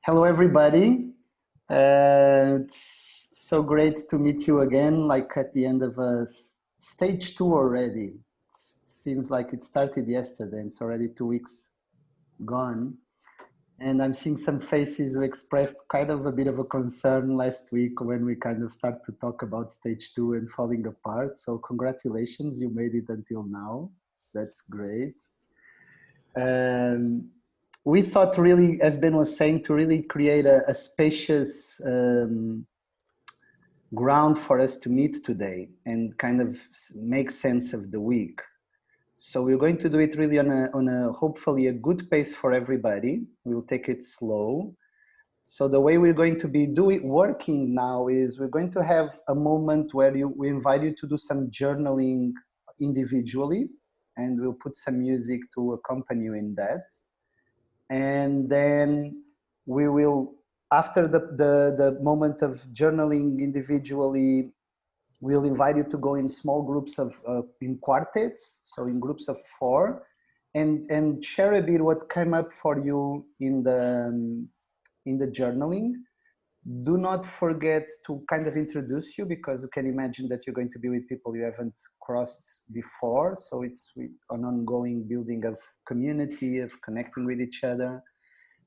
Hello, everybody. It's so great to meet you again, like at the end of stage two already. It seems like it started yesterday and it's already 2 weeks gone. And I'm seeing some faces who expressed kind of a bit of a concern last week when we kind of start to talk about stage two and falling apart. So congratulations, you made it until now. That's great. Um, we thought really, as Ben was saying, to really create a spacious ground for us to meet today and kind of make sense of the week. So we're going to do it really on a hopefully a good pace for everybody. We'll take it slow. So the way we're going to be working now is we're going to have a moment where we invite you to do some journaling individually, and we'll put some music to accompany you in that. And then we will, after the moment of journaling individually, we'll invite you to go in small groups of in quartets, so in groups of 4, and share a bit what came up for you in the journaling. Do not forget to kind of introduce you, because you can imagine that you're going to be with people you haven't crossed before. So it's an ongoing building of community, of connecting with each other.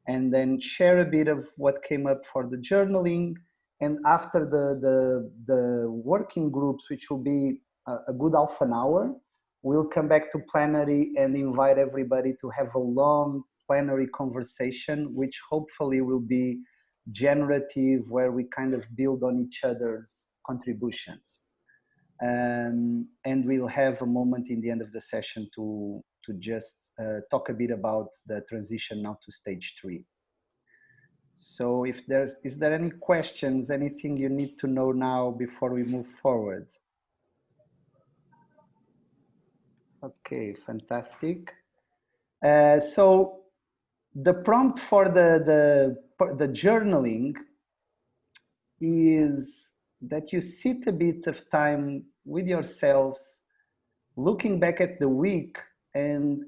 And then share a bit of what came up for the journaling. And after the working groups, which will be a good half an hour, we'll come back to plenary and invite everybody to have a long plenary conversation, which hopefully will be generative, where we kind of build on each other's contributions. And we'll have a moment in the end of the session to just talk a bit about the transition now to stage 3. So if is there any questions, anything you need to know now before we move forward? Okay, fantastic. So the prompt for the journaling is that you sit a bit of time with yourselves, looking back at the week, and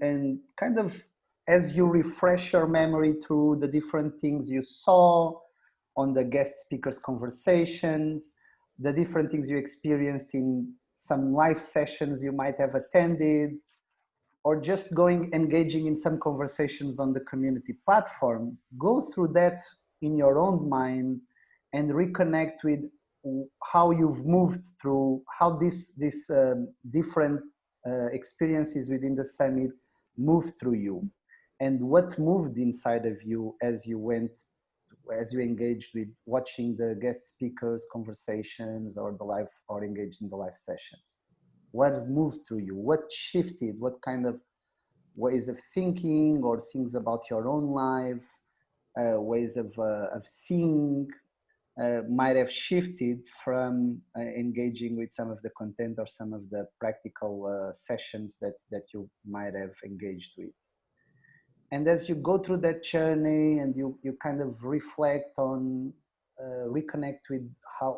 kind of, as you refresh your memory through the different things you saw on the guest speakers' conversations, the different things you experienced in some live sessions you might have attended, or just engaging in some conversations on the community platform. Go through that in your own mind and reconnect with how you've moved through, how these different experiences within the summit moved through you, and what moved inside of you as you engaged with watching the guest speakers' conversations or engaged in the live sessions. What moved through you? What shifted? What kind of ways of thinking or things about your own life, ways of seeing might have shifted from engaging with some of the content or some of the practical sessions that you might have engaged with. And as you go through that journey and you kind of reflect on, reconnect with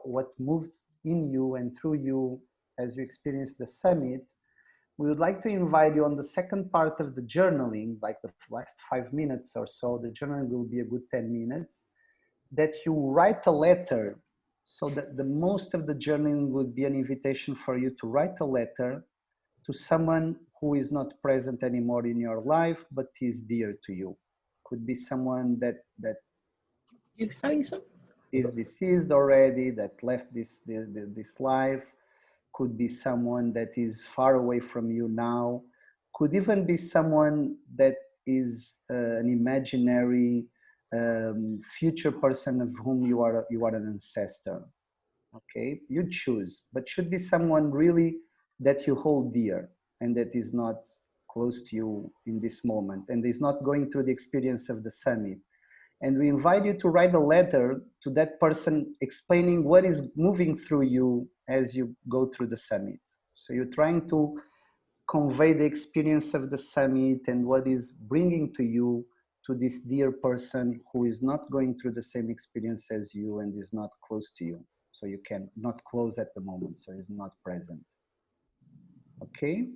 what moved in you and through you as you experience the summit, we would like to invite you on the second part of the journaling, like the last 5 minutes or so. The journaling will be a good 10 minutes, that you write a letter. So that the most of the journaling would be an invitation for you to write a letter to someone who is not present anymore in your life, but is dear to you. Could be someone that is deceased already, that left this life. Could be someone that is far away from you now. Could even be someone that is an imaginary future person of whom you are an ancestor. Okay, you choose, but should be someone really that you hold dear and that is not close to you in this moment and is not going through the experience of the summit. And we invite you to write a letter to that person explaining what is moving through you as you go through the summit. So you're trying to convey the experience of the summit and what is bringing to you to this dear person who is not going through the same experience as you and is not close to you. So you can not close at the moment, so is not present. Okay?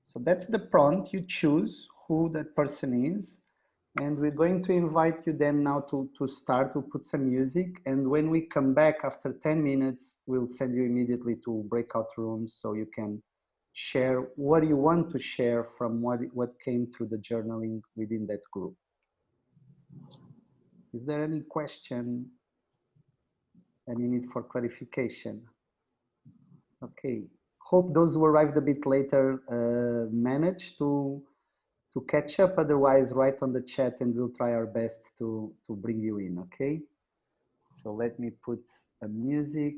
So that's the prompt. You choose who that person is. And we're going to invite you then now to start to put some music. And when we come back after 10 minutes, we'll send you immediately to breakout rooms so you can share what you want to share from what came through the journaling within that group. Is there any question? Any need for clarification? Okay. Hope those who arrived a bit later managed to catch up. Otherwise, write on the chat and we'll try our best to bring you in, okay? So let me put a music.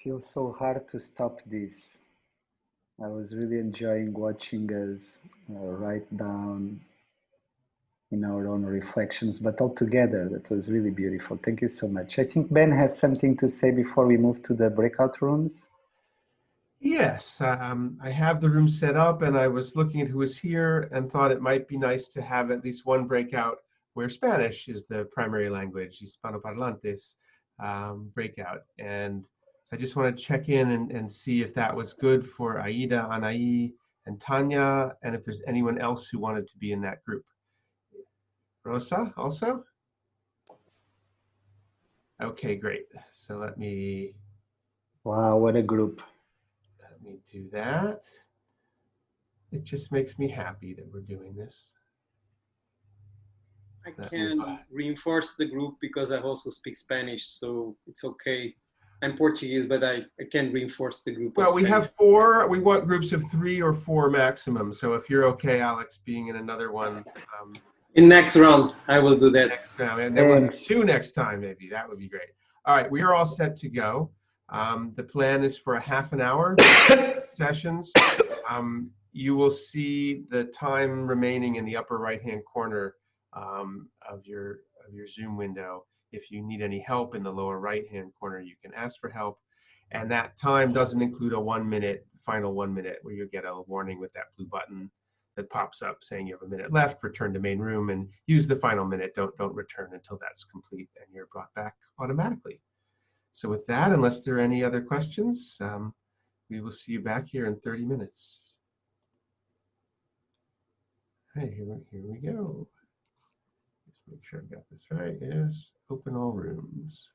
Feels so hard to stop this. I was really enjoying watching us write down in our own reflections, but all together, that was really beautiful. Thank you so much. I think Ben has something to say before we move to the breakout rooms. Yes, I have the room set up, and I was looking at who was here and thought it might be nice to have at least one breakout where Spanish is the primary language, Hispanoparlantes breakout. And I just want to check in and see if that was good for Aida, Anaí, and Tanya, and if there's anyone else who wanted to be in that group. Rosa also? Okay, great. So let me Wow, what a group. do that. It just makes me happy that we're doing this. I can reinforce the group because I also speak Spanish, so it's okay. I'm Portuguese, but I can reinforce the group. Well, we have 4. We want groups of 3 or 4 maximum. So if you're okay, Alex, being in another one. In next round, I will do that. Next round, and then we'll have 2 next time, maybe. That would be great. All right, we are all set to go. The plan is for a half an hour sessions. You will see the time remaining in the upper right-hand corner of your Zoom window. If you need any help in the lower right-hand corner, you can ask for help. And that time doesn't include a 1-minute, final 1 minute, where you get a warning with that blue button that pops up saying you have a minute left, return to main room, and use the final minute. Don't return until that's complete and you're brought back automatically. So with that, unless there are any other questions, we will see you back here in 30 minutes. Hey, here we go. Just make sure I got this right. Yes, open all rooms.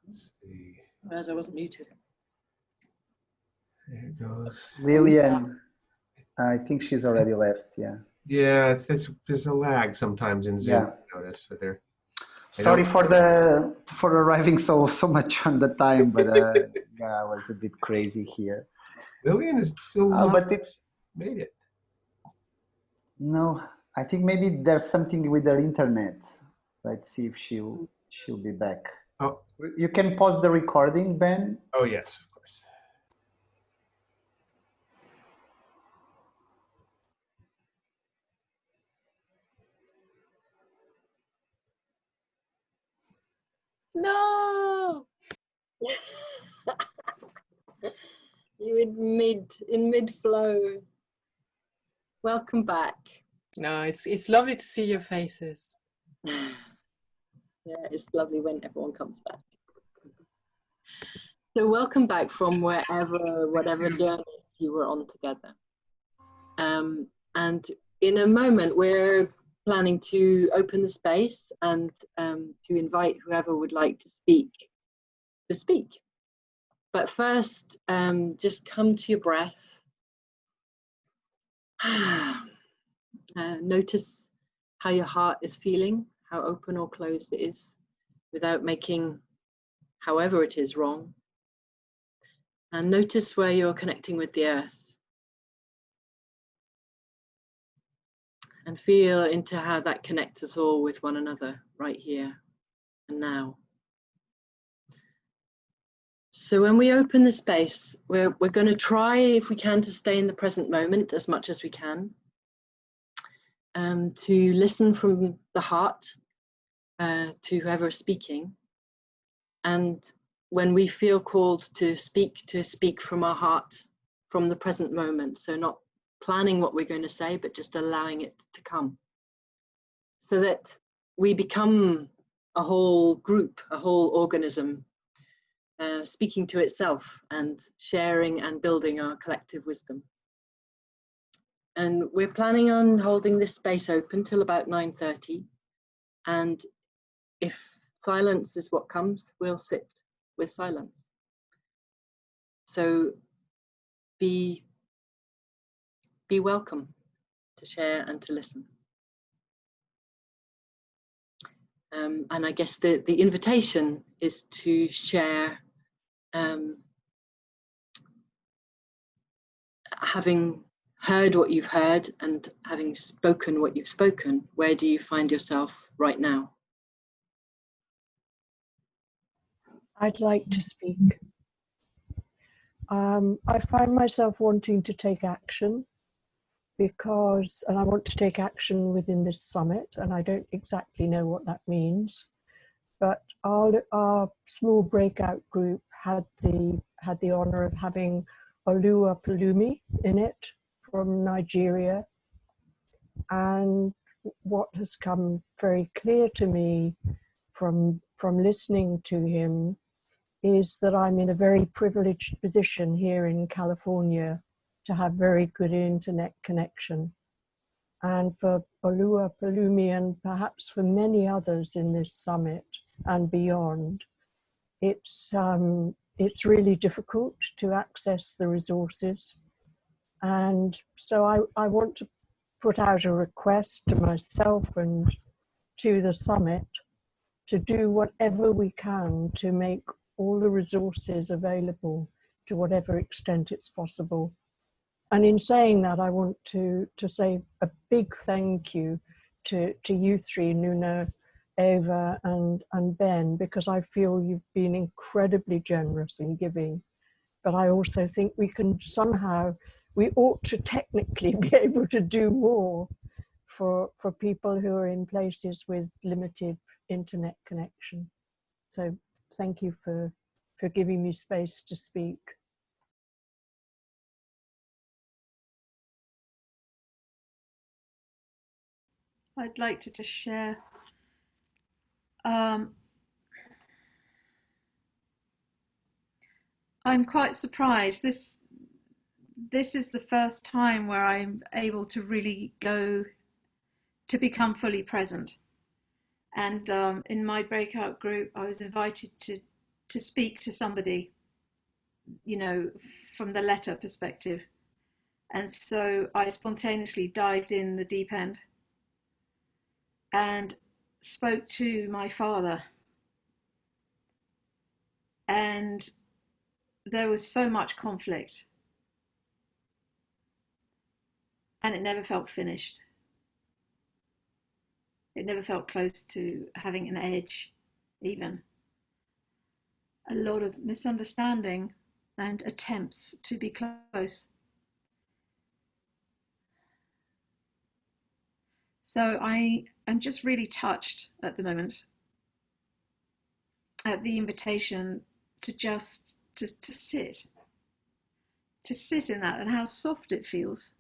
Let's see. As I wasn't muted. There it goes. Lillian, I think she's already left, yeah. Yeah, there's a lag sometimes in Zoom. Yeah. I notice, but there. Sorry for arriving so much on the time, but yeah, I was a bit crazy here. Lillian is still but it's made it. No, I think maybe there's something with her internet. Let's see if she'll be back. Oh, you can pause the recording, Ben. Oh yes, of course. No. You in mid flow. Welcome back. No, it's lovely to see your faces. Yeah, it's lovely when everyone comes back. So welcome back from whatever journey you were on together. And in a moment, we're planning to open the space and to invite whoever would like to speak to speak. But first, just come to your breath. Notice how your heart is feeling, how open or closed it is, without making however it is wrong. And notice where you're connecting with the earth. And feel into how that connects us all with one another right here and now. So when we open the space, we're going to try, if we can, to stay in the present moment as much as we can. To listen from the heart to whoever is speaking. And when we feel called to speak from our heart, from the present moment. So not planning what we're going to say, but just allowing it to come. So that we become a whole group, a whole organism, speaking to itself and sharing and building our collective wisdom. And we're planning on holding this space open till about 9:30. And if silence is what comes, we'll sit with silence. So be welcome to share and to listen. And I guess the invitation is to share, having heard what you've heard and having spoken what you've spoken, where do you find yourself right now? I'd like to speak. I find myself wanting to take action and I want to take action within this summit, and I don't exactly know what that means, but our small breakout group had the honor of having Oluwapelumi in it from Nigeria. And what has come very clear to me from listening to him is that I'm in a very privileged position here in California to have very good internet connection. And for Oluwapelumi, and perhaps for many others in this summit and beyond, it's really difficult to access the resources. And so I want to put out a request to myself and to the summit to do whatever we can to make all the resources available to whatever extent it's possible. And in saying that, I want to say a big thank you to you three, Nuna, Eva, and Ben, because I feel you've been incredibly generous in giving. But I also think we ought to technically be able to do more for people who are in places with limited internet connection. So thank you for giving me space to speak. I'd like to just share. I'm quite surprised. This is the first time where I'm able to really go to become fully present. And in my breakout group, I was invited to speak to somebody, you know, from the letter perspective. And so I spontaneously dived in the deep end and spoke to my father. And there was so much conflict. And it never felt finished. It never felt close to having an edge, even. A lot of misunderstanding and attempts to be close. So I am just really touched at the moment at the invitation to just to sit in that, and how soft it feels.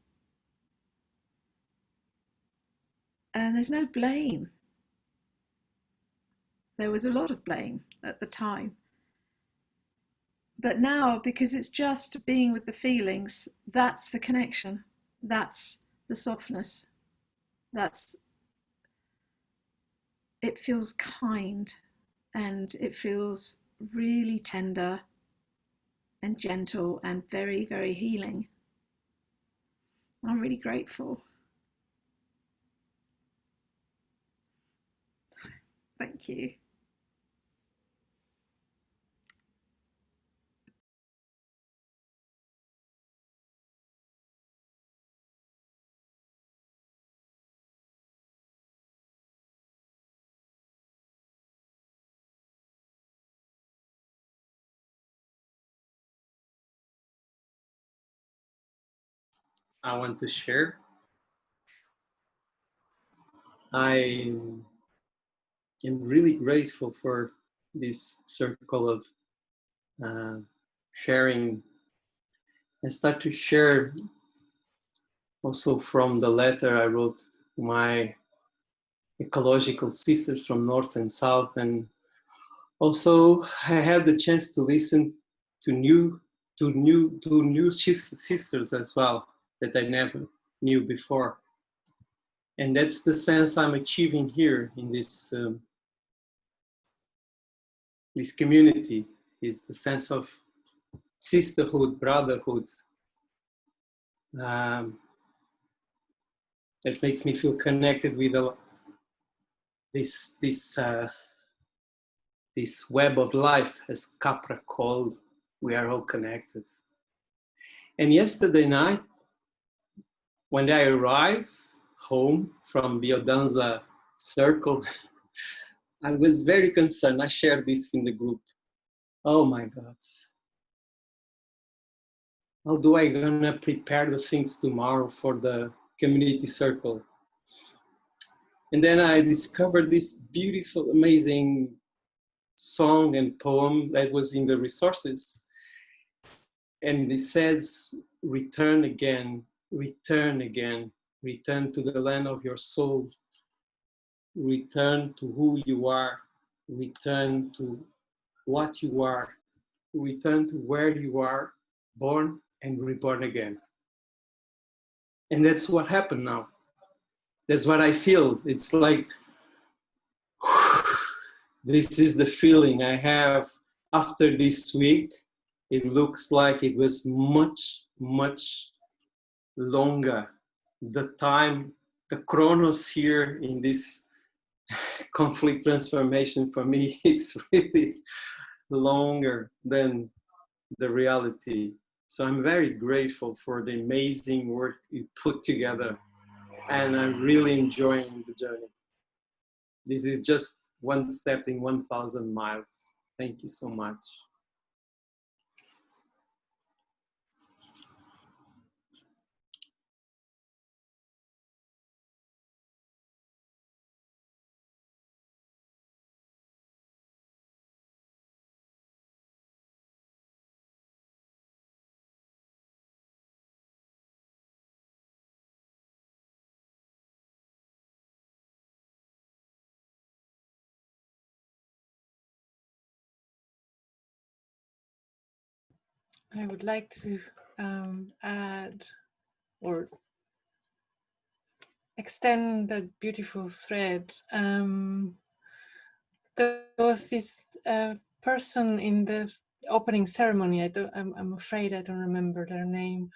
And there's no blame. There was a lot of blame at the time. But now, because it's just being with the feelings, that's the connection. That's the softness. It feels kind, and it feels really tender and gentle and very, very healing. I'm really grateful. Thank you. I want to share. I am really grateful for this circle of sharing. I start to share also from the letter I wrote to my ecological sisters from North and South, and also I had the chance to listen to new sisters as well that I never knew before. And that's the sense I'm achieving here in this this community, is the sense of sisterhood, brotherhood, Um, it makes me feel connected with this web of life, as Capra called. We are all connected. And yesterday night, when I arrived home from Biodanza circle, I was very concerned. I shared this in the group. Oh my God. How do I gonna prepare the things tomorrow for the community circle? And then I discovered this beautiful, amazing song and poem that was in the resources. And it says, return again, return again, return to the land of your soul, return to who you are, return to what you are, return to where you are, born and reborn again. And that's what happened now. That's what I feel. It's like, this is the feeling I have after this week. It looks like it was much, much longer. The time, the chronos here in this conflict transformation for me, it's really longer than the reality. So I'm very grateful for the amazing work you put together, and I'm really enjoying the journey. This is just one step in 1,000 miles. Thank you so much. I would like to add or extend that beautiful thread. There was this person in the opening ceremony. I'm afraid I don't remember their name.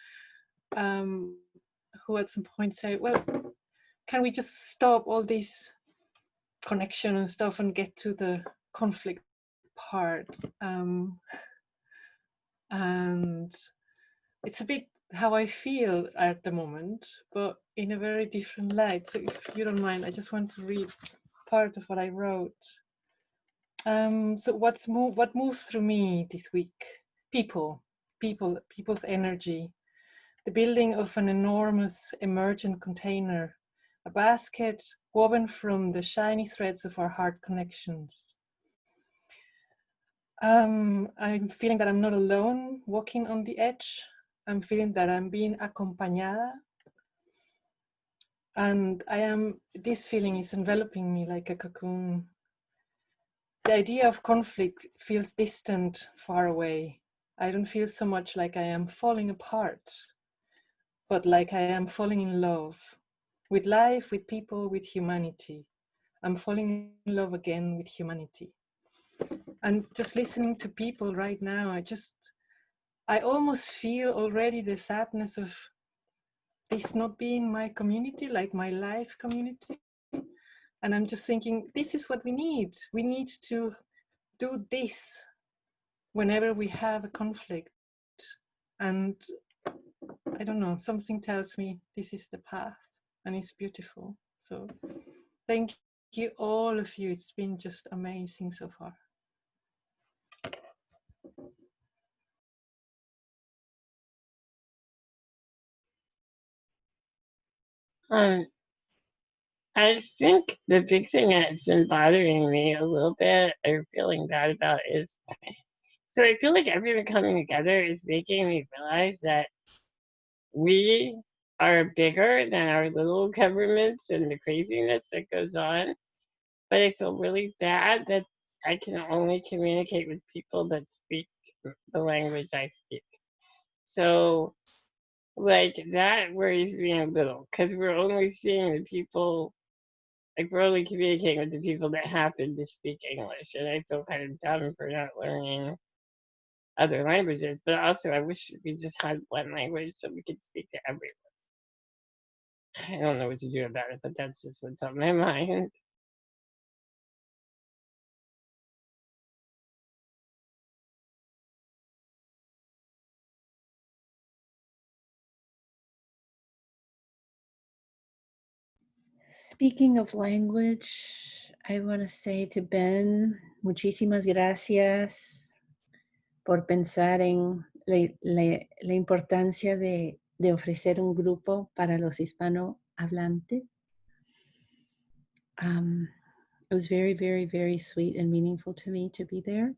Who at some point said, "Well, can we just stop all this connection and stuff and get to the conflict part?" And it's a bit how I feel at the moment, but in a very different light. So if you don't mind, I just want to read part of what I wrote. So what moved through me this week? People's energy, the building of an enormous emergent container, a basket woven from the shiny threads of our heart connections. I'm feeling that I'm not alone walking on the edge. I'm feeling that I'm being acompañada. And this feeling is enveloping me like a cocoon. The idea of conflict feels distant, far away. I don't feel so much like I am falling apart, but like I am falling in love with life, with people, with humanity. I'm falling in love again with humanity. And just listening to people right now, I almost feel already the sadness of this not being my community, like my life community. And I'm just thinking, this is what we need. We need to do this whenever we have a conflict. And I don't know, something tells me this is the path, and it's beautiful. So thank you, all of you. It's been just amazing so far. Um, I think the big thing that's been bothering me a little bit or feeling bad about is, so I feel like everything coming together is making me realize that we are bigger than our little governments and the craziness that goes on. But I feel really bad that I can only communicate with people that speak the language I speak. So, like, that worries me a little because we're only seeing the people, like, we're only communicating with the people that happen to speak English. And I feel kind of dumb for not learning other languages, but also I wish we just had one language so we could speak to everyone. I don't know what to do about it, but that's just what's on my mind. Speaking of language, I want to say to Ben, muchísimas gracias por pensar en la importancia de ofrecer un grupo para los hispanohablantes. It was very, very, very sweet and meaningful to me to be there.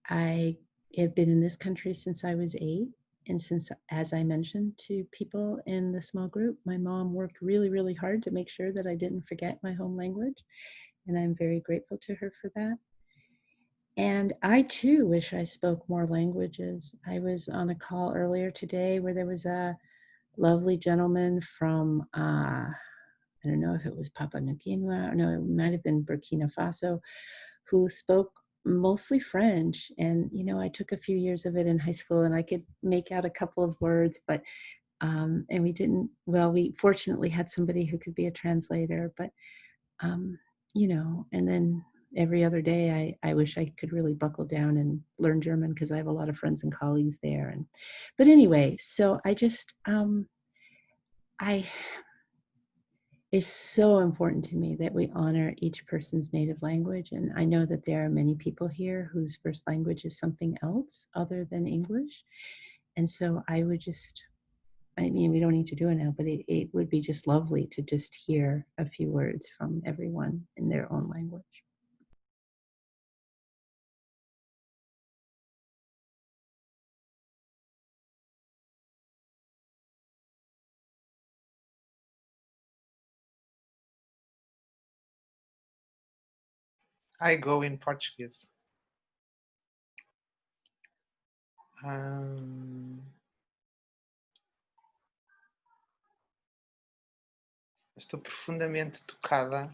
I have been in this country since I was 8. And since, as I mentioned to people in the small group, my mom worked really, really hard to make sure that I didn't forget my home language. And I'm very grateful to her for that. And I too wish I spoke more languages. I was on a call earlier today where there was a lovely gentleman from, I don't know if it was Papua New Guinea, or no, it might have been Burkina Faso, who spoke mostly French. And, you know, I took a few years of it in high school and I could make out a couple of words, but, and we didn't, well, we fortunately had somebody who could be a translator, but, you know, and then every other day I wish I could really buckle down and learn German because I have a lot of friends and colleagues there. And, but anyway, so I just, it's so important to me that we honor each person's native language. And I know that there are many people here whose first language is something else other than English. And so I would just, I mean, we don't need to do it now, but it would be just lovely to just hear a few words from everyone in their own language. I go in Portuguese. Estou profundamente tocada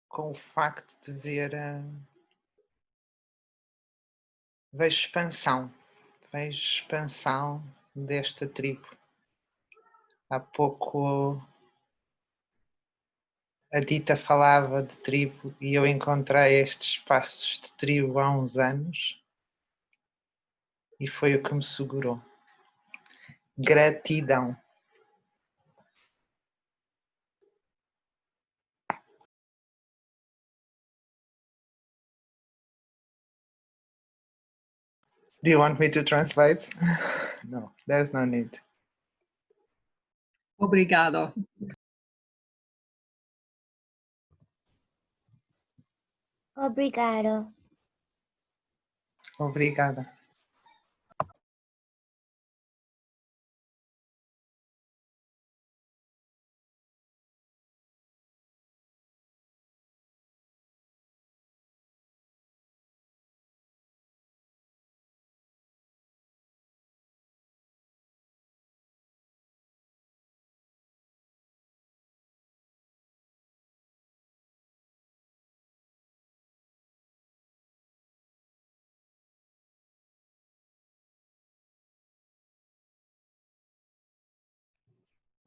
com o facto de ver vejo expansão desta tribo. Há pouco a Dita falava de tribo e eu encontrei estes espaços de tribo há uns anos e foi o que me segurou. Gratidão. Do you want me to translate? No, there's no need. Obrigado. Obrigado. Obrigada.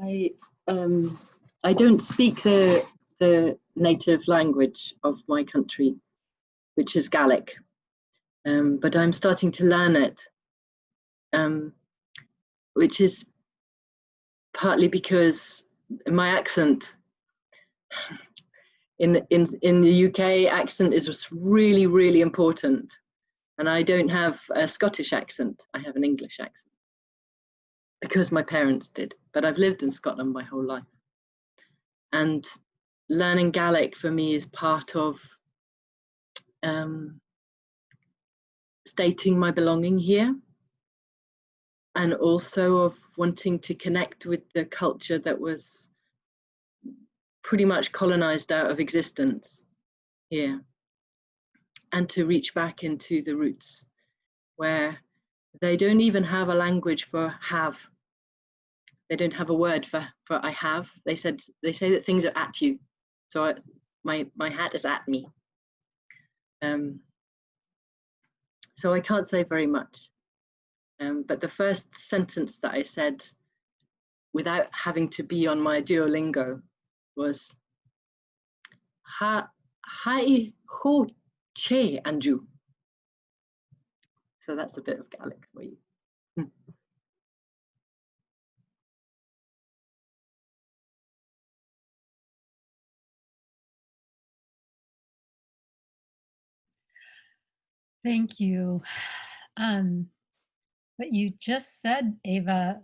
I don't speak the native language of my country, which is Gaelic, but I'm starting to learn it, which is partly because my accent in the UK, accent is really, really important, and I don't have a Scottish accent. I have an English accent because my parents did, but I've lived in Scotland my whole life. And learning Gaelic for me is part of stating my belonging here, and also of wanting to connect with the culture that was pretty much colonized out of existence here, and to reach back into the roots where they don't even have a language for have. They don't have a word for I have. They say that things are at you. So my hat is at me. So I can't say very much. But the first sentence that I said without having to be on my Duolingo was Hai ho che anju. So that's a bit of Gaelic for you. Thank you. What you just said, Ava,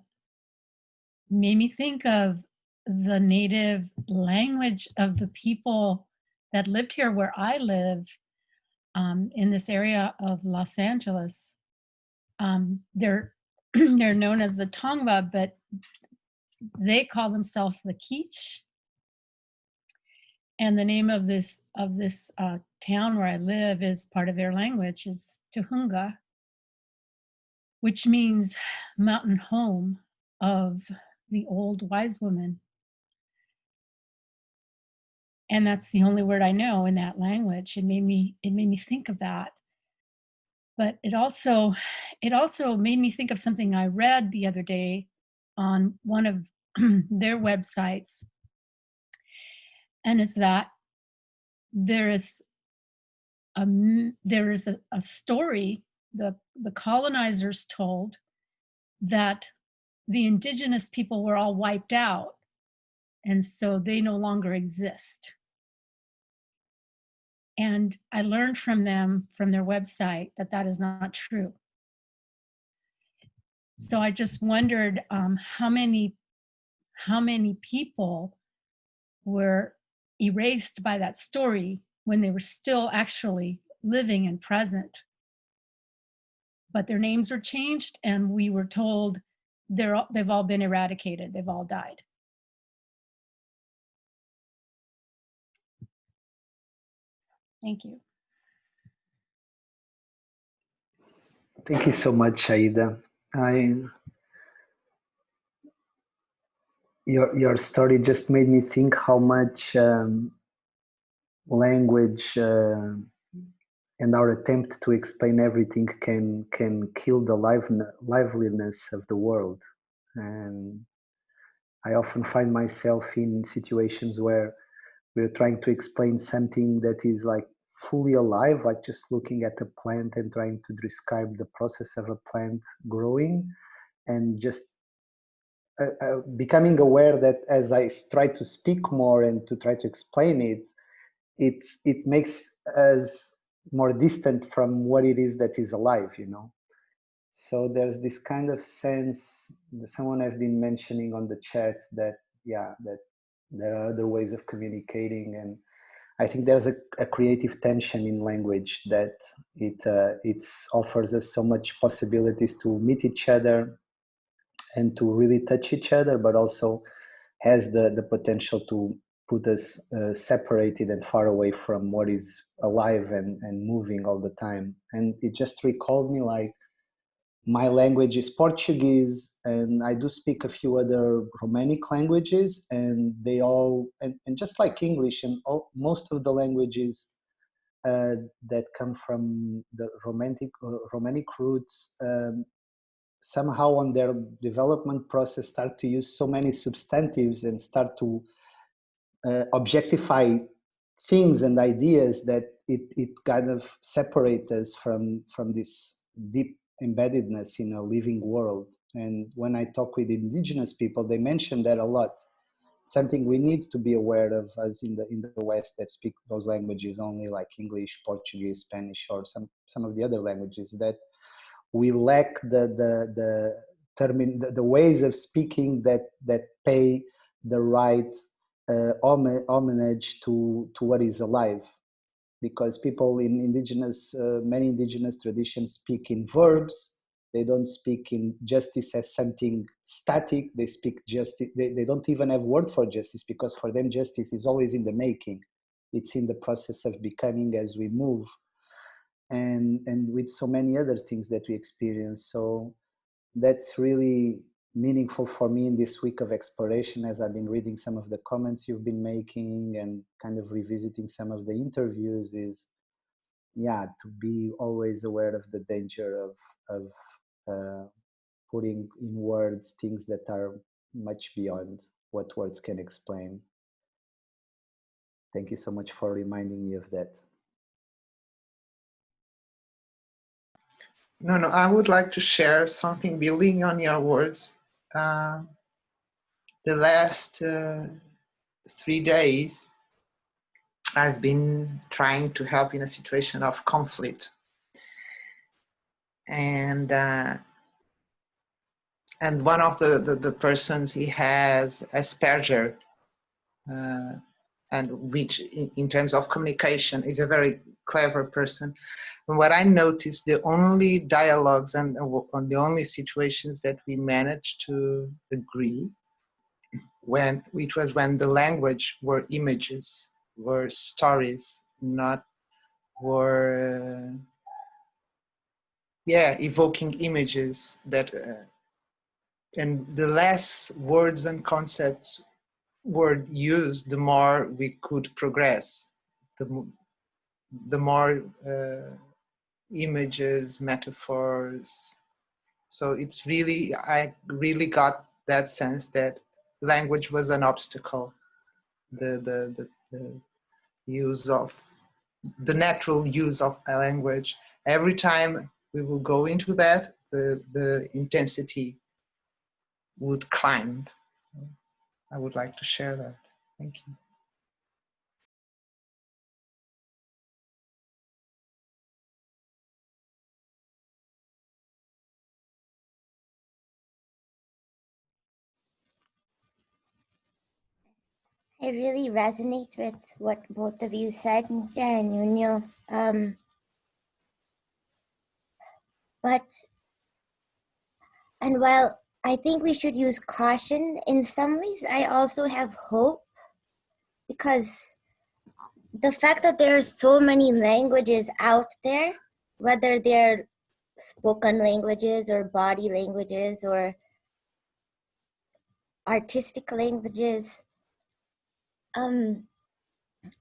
made me think of the native language of the people that lived here where I live, in this area of Los Angeles. They're they're known as the Tongva, but they call themselves the Kizh. And the name of this town where I live is part of their language is Tuhunga, which means mountain home of the old wise woman. And that's the only word I know in that language. It made me think of that. But it also made me think of something I read the other day on one of their websites. And is that there is a story the colonizers told that the indigenous people were all wiped out, and so they no longer exist. And I learned from them, from their website, that that is not true. So I just wondered how many people were erased by that story when they were still actually living and present. But their names were changed, and we were told they've all been eradicated, they've all died. Thank you. Thank you so much, Aida. Your story just made me think how much language and our attempt to explain everything can kill the liveliness of the world. And I often find myself in situations where we're trying to explain something that is like fully alive, like just looking at a plant and trying to describe the process of a plant growing, and just becoming aware that as I try to speak more and to try to explain it, it makes us more distant from what it is that is alive, you know. So there's this kind of sense that someone have been mentioning on the chat that, yeah, that there are other ways of communicating, and I think there's a creative tension in language that it offers us so much possibilities to meet each other and to really touch each other, but also has the potential to put us separated and far away from what is alive and moving all the time. And it just recalled me, like, my language is Portuguese, and I do speak a few other Romanic languages, and they all, and just like English and most of the languages that come from the Romanic roots, somehow on their development process start to use so many substantives and start to objectify things and ideas that it kind of separates us from this deep embeddedness in a living world. And when I talk with indigenous people, they mention that a lot. Something we need to be aware of us in the West that speak those languages only, like English, Portuguese, Spanish, or some of the other languages, that we lack the ways of speaking that pay the right homage to what is alive. Because people in many indigenous traditions speak in verbs. They don't speak in justice as something static. They speak justice. They don't even have word for justice, because for them justice is always in the making. It's in the process of becoming as we move, and with so many other things that we experience. So that's really meaningful for me in this week of exploration, as I've been reading some of the comments you've been making and kind of revisiting some of the interviews, is to be always aware of the danger of putting in words things that are much beyond what words can explain. Thank you so much for reminding me of that. No, I would like to share something building on your words. The last 3 days, I've been trying to help in a situation of conflict. And one of the persons, he has Asperger, and which in terms of communication is a very clever person. And what I noticed, the only dialogues and on the only situations that we managed to agree which was when the language were images, were stories, not were evoking images that and the less words and concepts were used, the more we could progress, the more images, metaphors. So it's really, I really got that sense that language was an obstacle. The use of, the natural use of a language. Every time we will go into that, the intensity would climb. I would like to share that. Thank you. I really resonate with what both of you said, Nita and Nuno. And while I think we should use caution, in some ways I also have hope, because the fact that there are so many languages out there, whether they're spoken languages or body languages or artistic languages,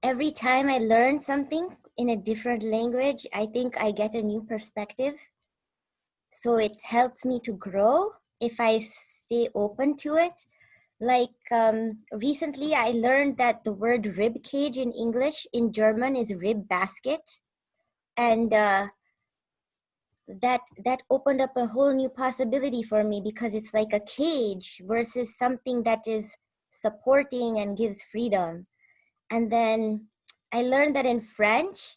every time I learn something in a different language, I think I get a new perspective. So it helps me to grow if I stay open to it. Like recently I learned that the word rib cage in English, in German, is rib basket. And that opened up a whole new possibility for me, because it's like a cage versus something that is supporting and gives freedom. And then I learned that in French,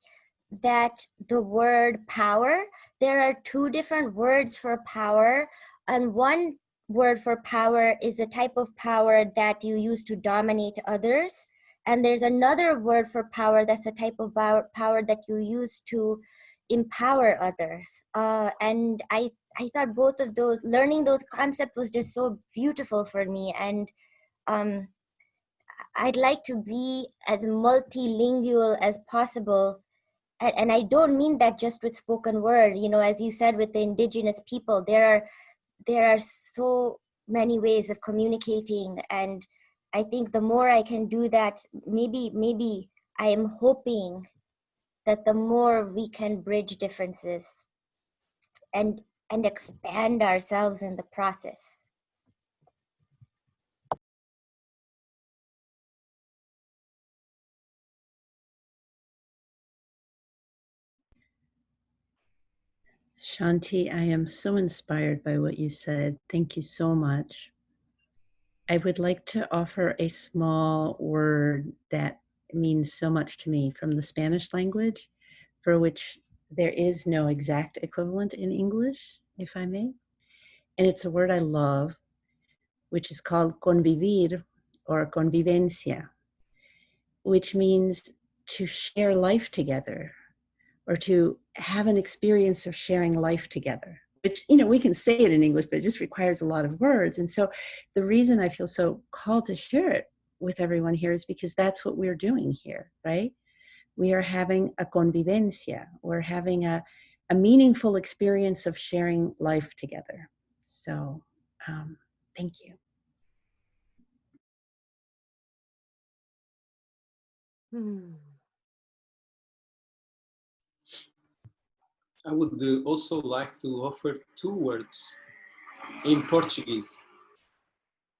that the word power, there are 2 different words for power. And one word for power is the type of power that you use to dominate others. And there's another word for power that's a type of power that you use to empower others. And I thought both of those, learning those concepts was just so beautiful for me. And I'd like to be as multilingual as possible. And I don't mean that just with spoken word, you know, as you said, with the indigenous people, there are so many ways of communicating. And I think the more I can do that, maybe I am hoping that the more we can bridge differences and expand ourselves in the process. Shanti, I am so inspired by what you said. Thank you so much. I would like to offer a small word that means so much to me from the Spanish language, for which there is no exact equivalent in English, if I may. And it's a word I love, which is called convivir, or convivencia, which means to share life together, or to have an experience of sharing life together, which, you know, we can say it in English, but it just requires a lot of words. And so the reason I feel so called to share it with everyone here is because that's what we're doing here, right? We are having a convivencia. We're having a meaningful experience of sharing life together. So Thank you. I would also like to offer 2 words in Portuguese.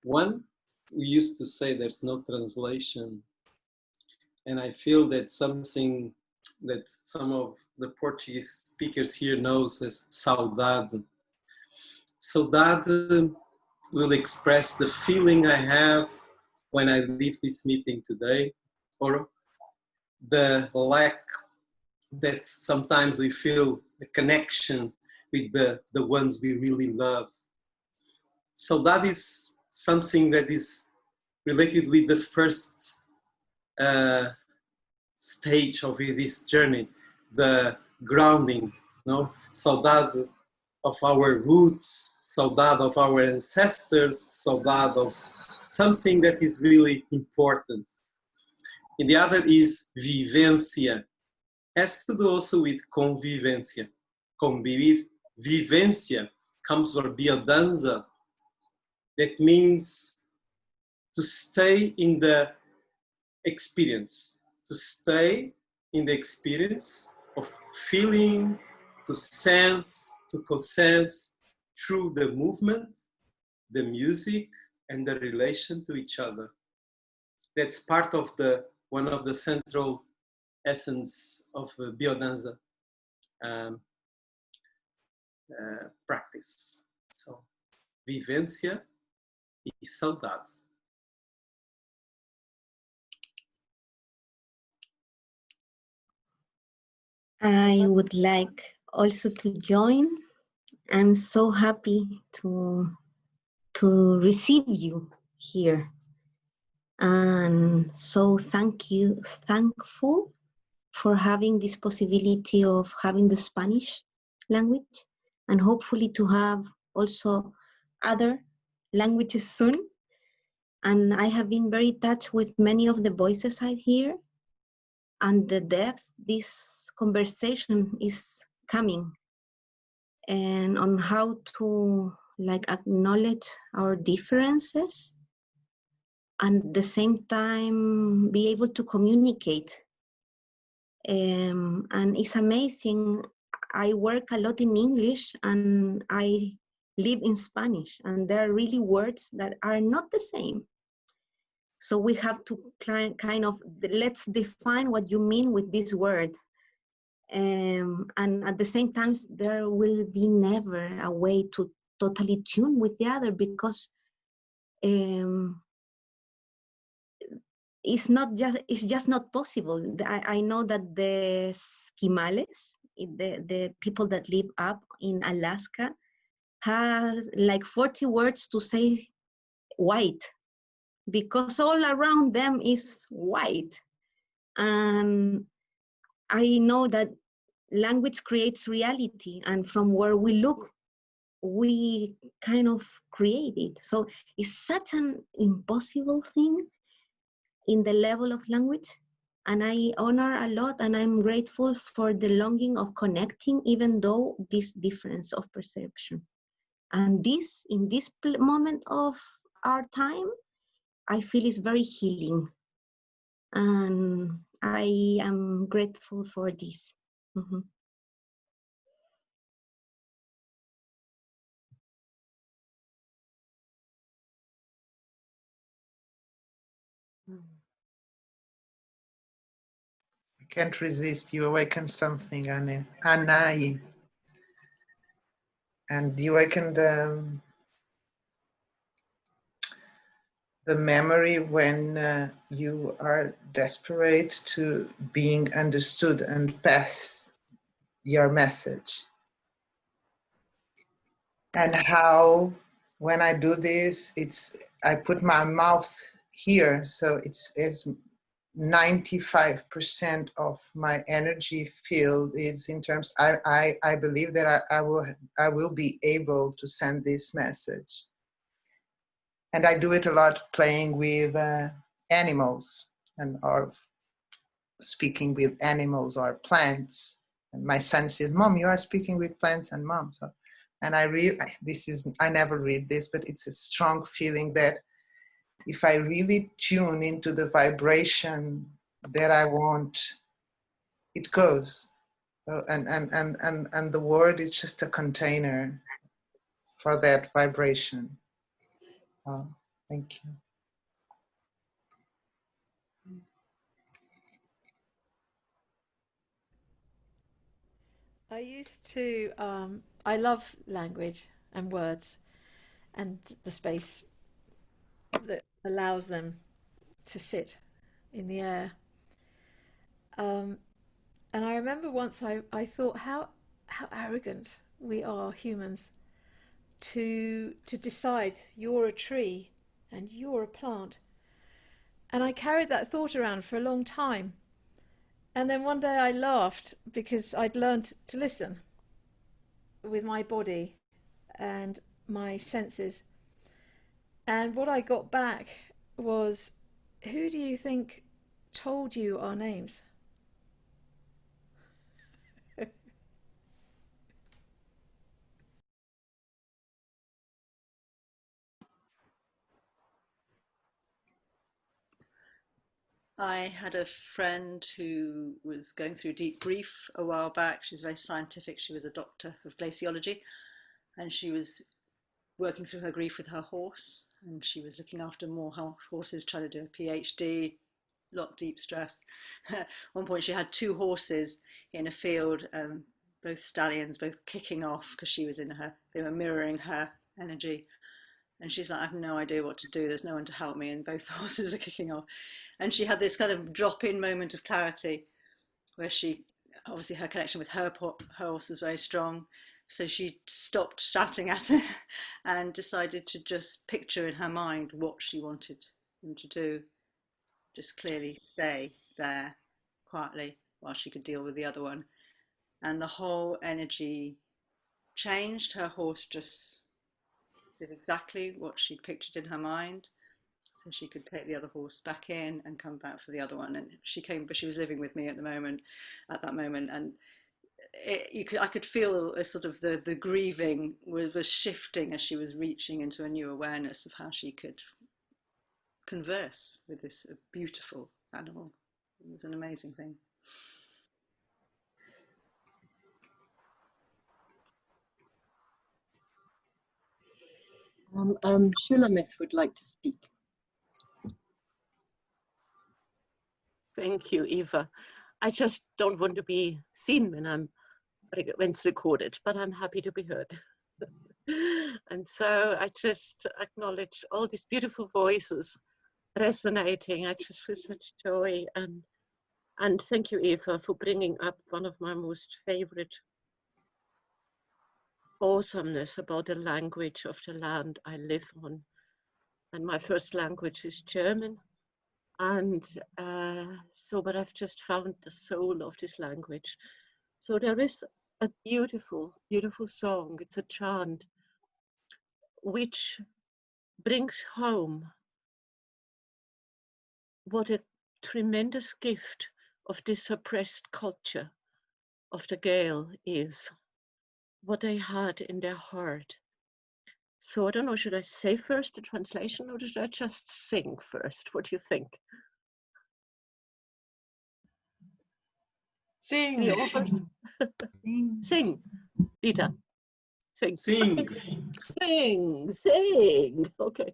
One, we used to say there's no translation, and I feel that something that some of the Portuguese speakers here knows as saudade. Saudade will express the feeling I have when I leave this meeting today, or the lack that sometimes we feel the connection with the ones we really love. So that is something that is related with the first stage of this journey, the grounding, saudade of our roots, saudade of our ancestors, saudade of something that is really important. And the other is vivência. Has to do also with convivência. Convivir. Vivência comes from biodanza. That means to stay in the experience. To stay in the experience of feeling, to sense, to co-sense through the movement, the music, and the relation to each other. That's part of one of the central essence of biodanza practice. So, vivência e saudade. I would like also to join. I'm so happy to receive you here. And so thankful for having this possibility of having the Spanish language, and hopefully to have also other languages soon. And I have been very touched with many of the voices I hear, and the depth this conversation is coming, and on how to acknowledge our differences and at the same time be able to communicate. And it's amazing. I work a lot in English and I live in Spanish, and there are really words that are not the same. So we have to kind of, let's define what you mean with this word. And at the same time, there will be never a way to totally tune with the other, because it's just not possible. I know that the Esquimales, the people that live up in Alaska, have like 40 words to say white, because all around them is white. And I know that language creates reality, and from where we look, we kind of create it. So it's such an impossible thing in the level of language. And I honor a lot, and I'm grateful for the longing of connecting, even though this difference of perception. And this, in this moment of our time, I feel is very healing. And I am grateful for this. Mm-hmm. I can't resist. You awakened something, Anai. And you awakened the memory when you are desperate to being understood and pass your message. And how, when I do this, I put my mouth here, so it's 95% of my energy field is in terms. I believe that I will be able to send this message. And I do it a lot playing with animals or speaking with animals or plants. And my son says, "Mom, you are speaking with plants and mom." So And I never read this, but it's a strong feeling that if I really tune into the vibration that I want, it goes. And the word is just a container for that vibration. Thank you. I used to, I love language and words and the space that allows them to sit in the air. And I remember once I thought how arrogant we are humans to decide you're a tree and you're a plant. And I carried that thought around for a long time. And then one day I laughed because I'd learned to listen with my body and my senses. And what I got back was, who do you think told you our names? I had a friend who was going through deep grief a while back. She was very scientific. She was a doctor of glaciology, and she was working through her grief with her horse. And she was looking after more horses, trying to do a PhD, lot deep stress. At one point, she had 2 horses in a field, both stallions, both kicking off because she was they were mirroring her energy. And she's like, I have no idea what to do. There's no one to help me. And both horses are kicking off. And she had this kind of drop-in moment of clarity where obviously her connection with her horse was very strong. So she stopped shouting at it and decided to just picture in her mind what she wanted them to do. Just clearly stay there quietly while she could deal with the other one. And the whole energy changed. Her horse just did exactly what she pictured in her mind, so she could take the other horse back in and come back for the other one. And she came, but she was living with me at that moment, and I could feel a sort of the grieving was shifting as she was reaching into a new awareness of how she could converse with this beautiful animal. It was an amazing thing. Shulamith would like to speak. Thank you, Eva. I just don't want to be seen when it's recorded, but I'm happy to be heard. And so I just acknowledge all these beautiful voices resonating. I just feel such joy, and thank you, Eva, for bringing up one of my most favorite awesomeness about the language of the land I live on. And my first language is German. And but I've just found the soul of this language. So there is a beautiful, beautiful song. It's a chant which brings home what a tremendous gift of this suppressed culture of the Gael is, what they had in their heart. So I don't know, should I say first the translation or should I just sing first? What do you think? Sing. The authors? Sing. Dita. Sing. Sing. Sing. Sing. Okay.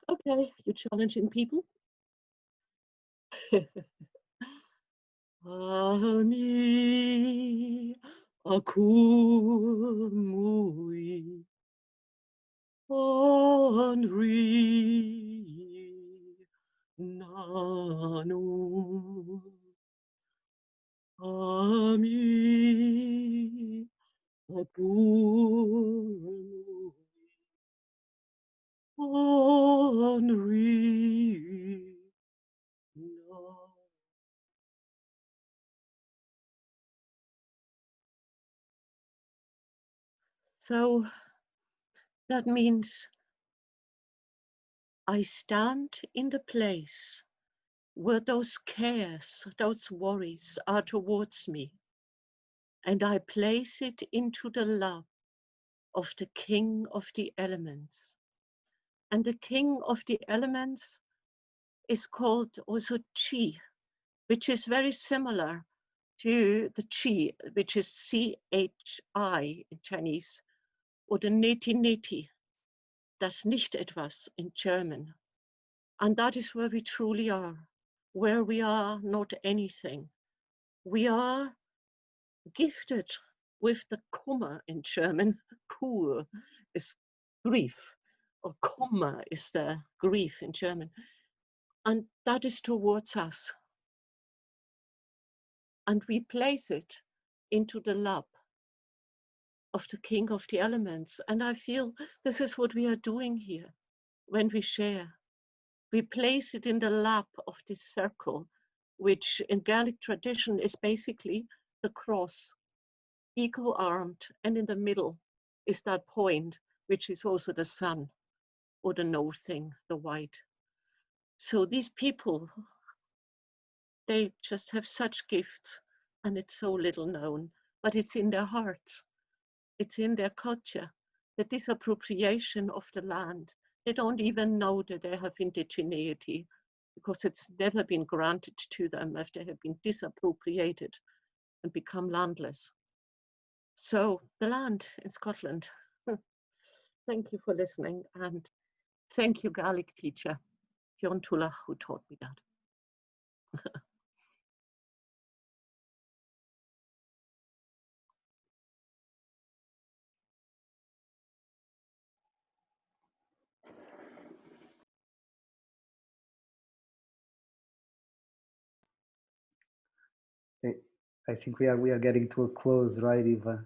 Okay, you challenging people? Ani akumui Henri Nanu Ami Abu Henri So that means I stand in the place where those cares, those worries are towards me, and I place it into the love of the king of the elements. And the king of the elements is called also Qi, which is very similar to the Qi, which is C-H-I in Chinese, oder Neti, das Nicht-Etwas in German. And that is where we truly are, where we are not anything. We are gifted with the Kummer in German. Kur is grief, or Kummer is the grief in German. And that is towards us. And we place it into the lap of the king of the elements. And I feel this is what we are doing here when we share. We place it in the lap of this circle, which in Gaelic tradition is basically the cross, eagle-armed, and in the middle is that point, which is also the sun, or the nose thing, the white. So these people, they just have such gifts, and it's so little known, but it's in their hearts. It's in their culture, the disappropriation of the land. They don't even know that they have indigeneity because it's never been granted to them if they have been disappropriated and become landless. So the land in Scotland. Thank you for listening, and thank you, Gaelic teacher, Fionn Tulach, who taught me that. I think we are getting to a close, right, Eva?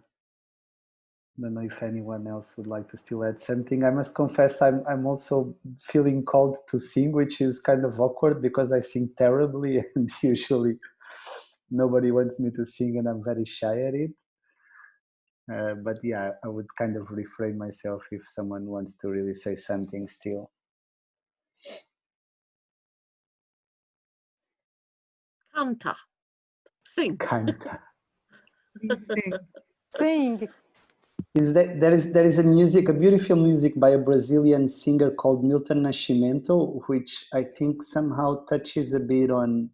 I don't know if anyone else would like to still add something. I must confess, I'm also feeling called to sing, which is kind of awkward because I sing terribly, and usually nobody wants me to sing, and I'm very shy at it. But yeah, I would kind of refrain myself if someone wants to really say something still. Canta. Sing. Canta. Sing. There is a beautiful music by a Brazilian singer called Milton Nascimento, which I think somehow touches a bit on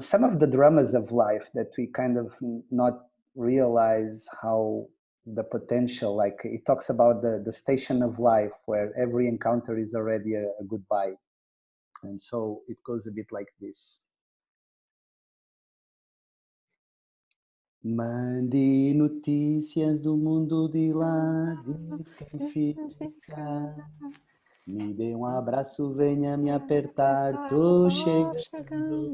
some of the dramas of life that we kind of not realize how the potential, like it talks about the station of life where every encounter is already a goodbye. And so it goes a bit like this. Mande notícias do mundo de lá, diz quem fica. Me dê abraço, venha me apertar, tô chegando.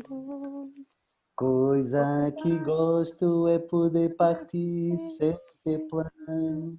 Coisa que gosto é poder partir sem ter plano.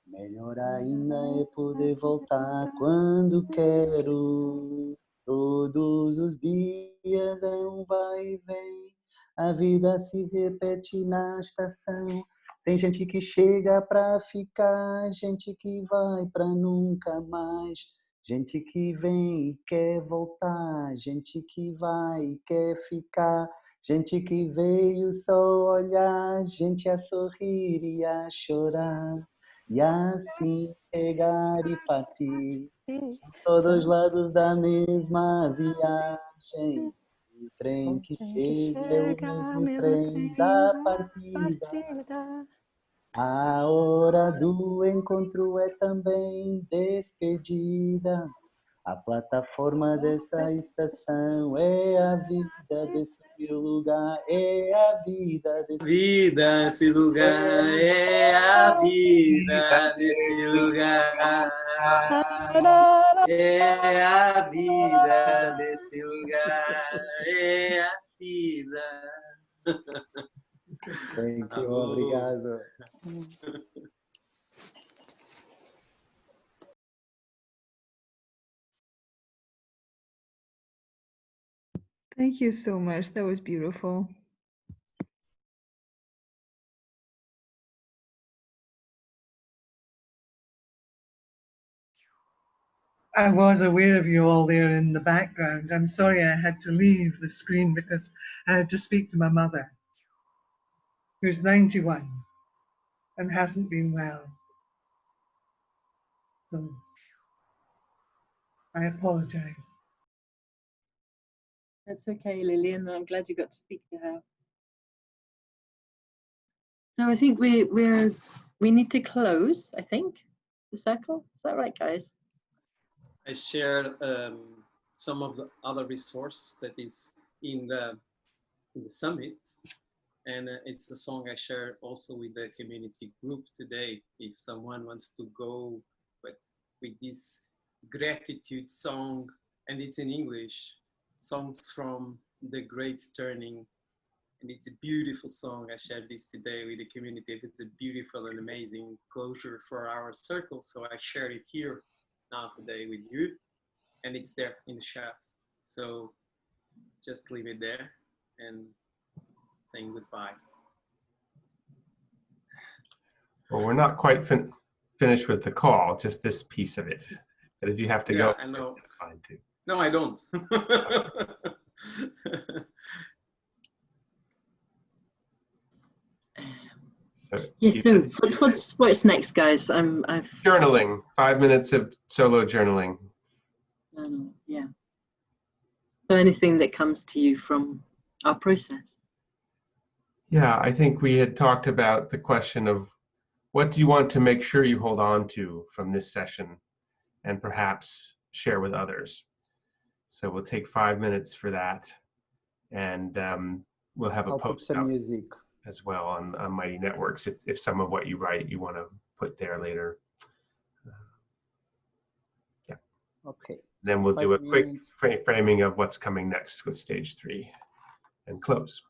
Melhor ainda é poder voltar quando quero. Todos os dias é vai e vem. A vida se repete na estação. Tem gente que chega pra ficar, gente que vai pra nunca mais. Gente que vem e quer voltar, gente que vai e quer ficar. Gente que veio só olhar, gente a sorrir e a chorar. E assim pegar e partir. São todos lados da mesma viagem. O trem que chega é o mesmo trem da partida. A hora do encontro é também despedida. A plataforma dessa estação é a vida desse lugar, é a vida desse lugar, é a vida desse lugar, é a vida desse lugar, é a vida. Thank you, obrigado. Thank you so much. That was beautiful. I was aware of you all there in the background. I'm sorry I had to leave the screen because I had to speak to my mother, who's 91. and hasn't been well. So I apologize. That's okay, Lillian. I'm glad you got to speak to her. So I think we need to close, I think, the circle. Is that right, guys? I shared some of the other resource that is in the summit, and it's the song I shared also with the community group today. If someone wants to go with this gratitude song, and it's in English, Songs from the Great Turning, and it's a beautiful song. I shared this today with the community. It's a beautiful and amazing closure for our circle, so I share it here now today with you, and it's there in the chat. So just leave it there and saying goodbye. Well, we're not quite finished with the call, just this piece of it. But if you have to go, I know. that's fine too. No, I don't. So what's next, guys? I've journaling. 5 minutes of solo journaling. Yeah. So anything that comes to you from our process. Yeah, I think we had talked about the question of what do you want to make sure you hold on to from this session and perhaps share with others. So we'll take 5 minutes for that, and we'll have a post some out music as well on Mighty Networks if some of what you write you want to put there later. Yeah. Okay. Then we'll do a quick framing of what's coming next with stage 3 and close.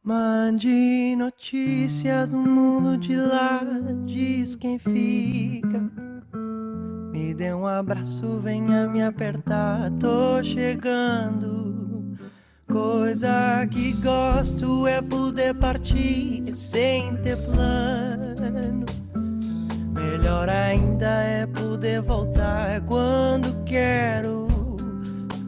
Mande notícias no mundo de lá, diz quem fica. Me dê um abraço, venha me apertar, tô chegando. Coisa que gosto é poder partir sem ter planos. Melhor ainda é poder voltar quando quero.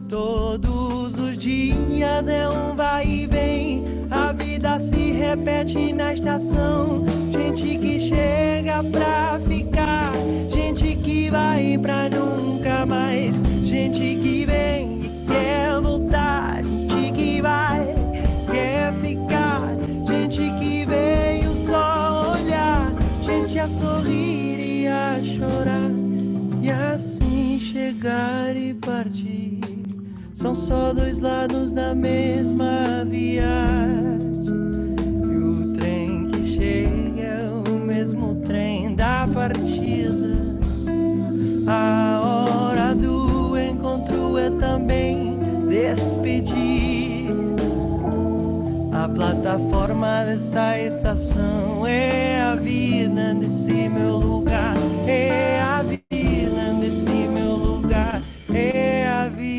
Todos os dias é um vai e vem, a vida se repete na estação. Gente que chega pra ficar, gente que vai pra nunca mais. Gente que vem e quer voltar, gente que vai, quer ficar. Gente que veio só olhar, gente a sorrir e a chorar. E assim chegar e partir. São só dois lados da mesma viagem. E o trem que chega é o mesmo trem da partida. A hora do encontro é também despedida. A plataforma dessa estação é a vida nesse meu lugar. É a vida nesse meu lugar. É a vida.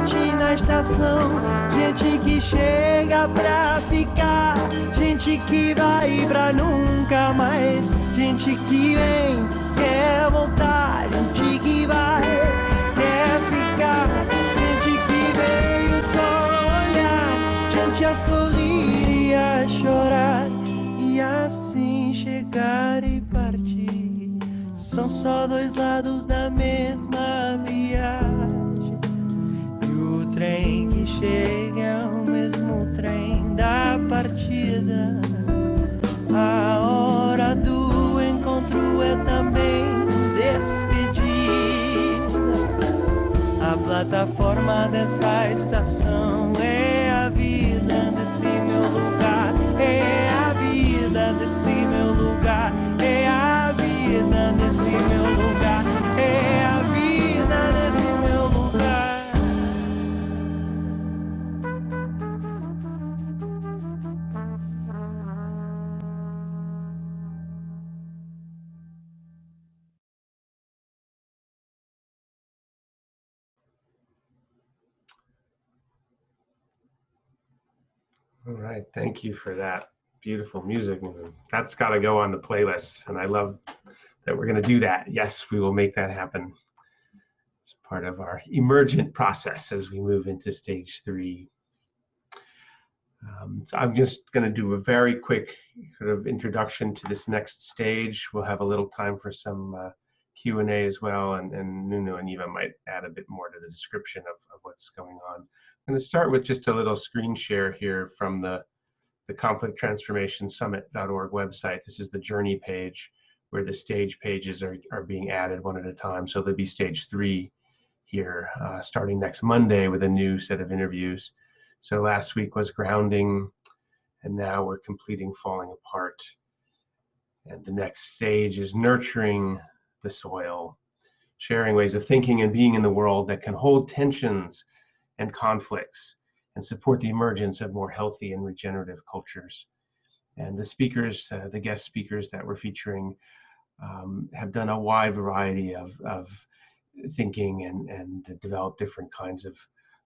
repete na estação. Gente que chega pra ficar, gente que vai pra nunca mais. Gente que vem, quer voltar, gente que vai, quer ficar. Gente que veio só olhar, gente a sorrir e a chorar, e assim chegar e partir. São só dois lados da mesma viagem, e o trem que chega é o mesmo trem da partida. A hora do encontro é também despedida. A plataforma dessa estação é a vida desse meu lugar, é a vida desse meu lugar, é a vida desse meu lugar, é a vida desse meu lugar. All right, thank you for that beautiful music. That's got to go on the playlist, and I love that we're going to do that. Yes, we will make that happen. It's part of our emergent process as we move into stage 3. So I'm just going to do a very quick sort of introduction to this next stage. We'll have a little time for some Q&A as well, and Nuno and Eva might add a bit more to the description of what's going on. I'm going to start with just a little screen share here from the Conflict Transformation Summit.org website. This is the journey page where the stage pages are being added one at a time. So there'll be stage 3 here starting next Monday with a new set of interviews. So last week was grounding, and now we're completing falling apart. And the next stage is nurturing the soil, sharing ways of thinking and being in the world that can hold tensions and conflicts and support the emergence of more healthy and regenerative cultures. And the speakers, the guest speakers that we're featuring have done a wide variety of thinking and developed different kinds of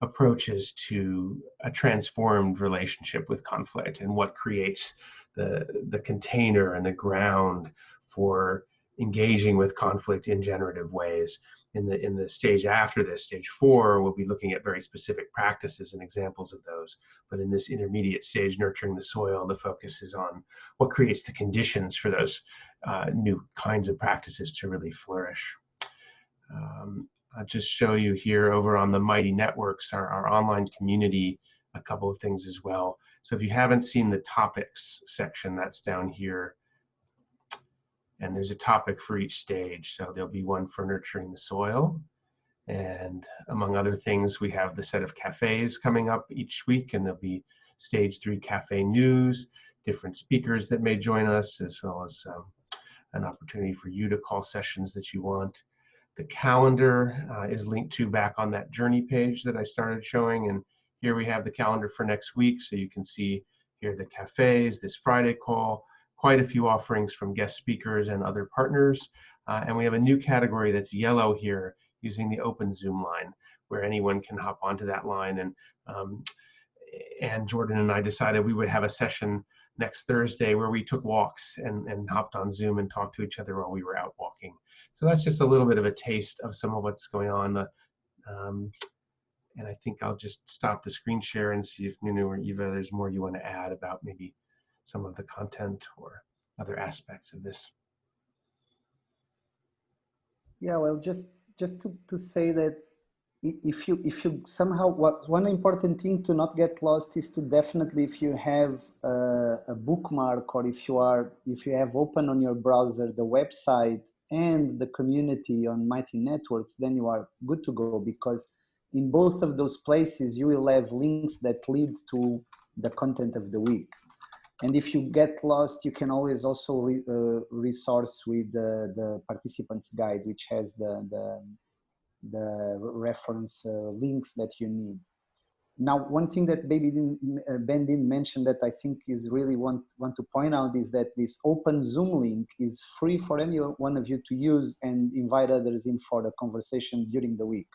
approaches to a transformed relationship with conflict and what creates the container and the ground for engaging with conflict in generative ways. In the stage after this, stage 4, we'll be looking at very specific practices and examples of those. But in this intermediate stage, nurturing the soil, the focus is on what creates the conditions for those new kinds of practices to really flourish. I'll just show you here over on the Mighty Networks, our online community, a couple of things as well. So if you haven't seen the topics section, that's down here. And there's a topic for each stage. So there'll be one for nurturing the soil. And among other things, we have the set of cafes coming up each week, and there'll be stage 3 cafe news, different speakers that may join us, as well as an opportunity for you to call sessions that you want. The calendar is linked to back on that journey page that I started showing. And here we have the calendar for next week. So you can see here the cafes, this Friday call, quite a few offerings from guest speakers and other partners. And we have a new category that's yellow here using the open Zoom line, where anyone can hop onto that line. And Jordan and I decided we would have a session next Thursday where we took walks and hopped on Zoom and talked to each other while we were out walking. So that's just a little bit of a taste of some of what's going on. And I think I'll just stop the screen share and see if Nuno or Eva, there's more you want to add about maybe some of the content or other aspects of this. Yeah, well, just to say that if you somehow, one important thing to not get lost is to definitely, if you have a bookmark, or if you have open on your browser the website and the community on Mighty Networks, then you are good to go, because in both of those places you will have links that lead to the content of the week. And if you get lost, you can always also resource with the participants guide, which has the reference links that you need. Now, one thing that Ben didn't mention that I think is really want to point out is that this open Zoom link is free for any one of you to use and invite others in for the conversation during the week.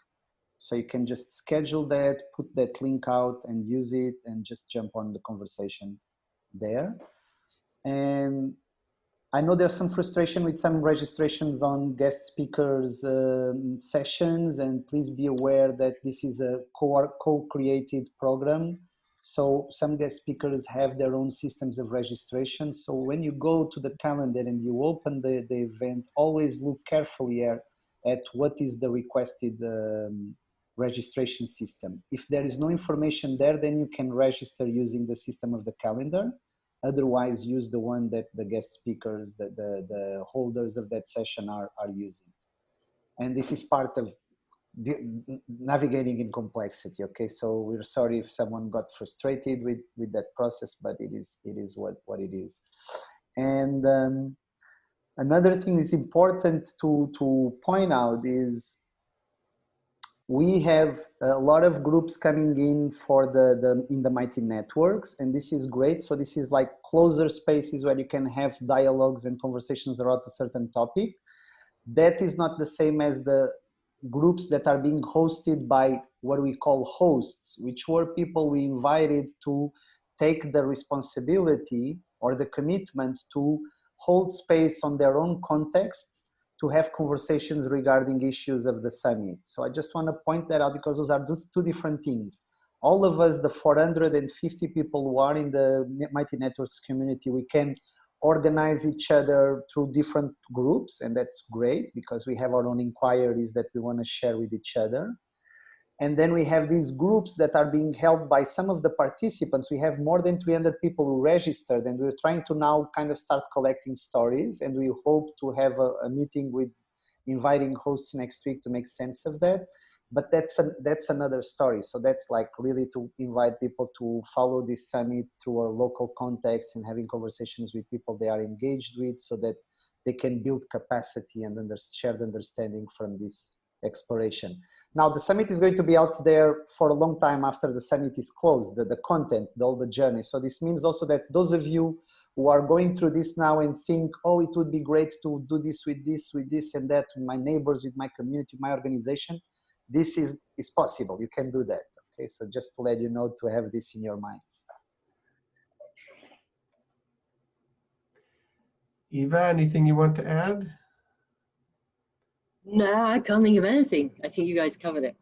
So you can just schedule that, put that link out and use it and just jump on the conversation there. And I know there's some frustration with some registrations on guest speakers sessions, and please be aware that this is a co-created program. So some guest speakers have their own systems of registration. So when you go to the calendar and you open the event, always look carefully at what is the requested registration system. If there is no information there, then you can register using the system of the calendar. Otherwise, use the one that the guest speakers, the holders of that session are using. And this is part of navigating in complexity, okay? So we're sorry if someone got frustrated with that process, but it is what it is. And another thing is important to point out is we have a lot of groups coming in for in the Mighty Networks, and this is great. So this is like closer spaces where you can have dialogues and conversations around a certain topic. That is not the same as the groups that are being hosted by what we call hosts, which were people we invited to take the responsibility or the commitment to hold space on their own contexts to have conversations regarding issues of the summit. So I just want to point that out because those are two different things. All of us, the 450 people who are in the Mighty Networks community, we can organize each other through different groups, and that's great because we have our own inquiries that we want to share with each other. And then we have these groups that are being held by some of the participants. We have more than 300 people who registered, and we're trying to now kind of start collecting stories, and we hope to have a meeting with inviting hosts next week to make sense of that. But that's another story. So that's like really to invite people to follow this summit through a local context and having conversations with people they are engaged with so that they can build capacity and shared understanding from this exploration. Now, the summit is going to be out there for a long time after the summit is closed, the content, all the journey. So this means also that those of you who are going through this now and think, oh, it would be great to do this, with this and that, with my neighbors, with my community, my organization, this is possible. You can do that, okay? So just to let you know to have this in your minds. Eva, anything you want to add? No, I can't think of anything. I think you guys covered it.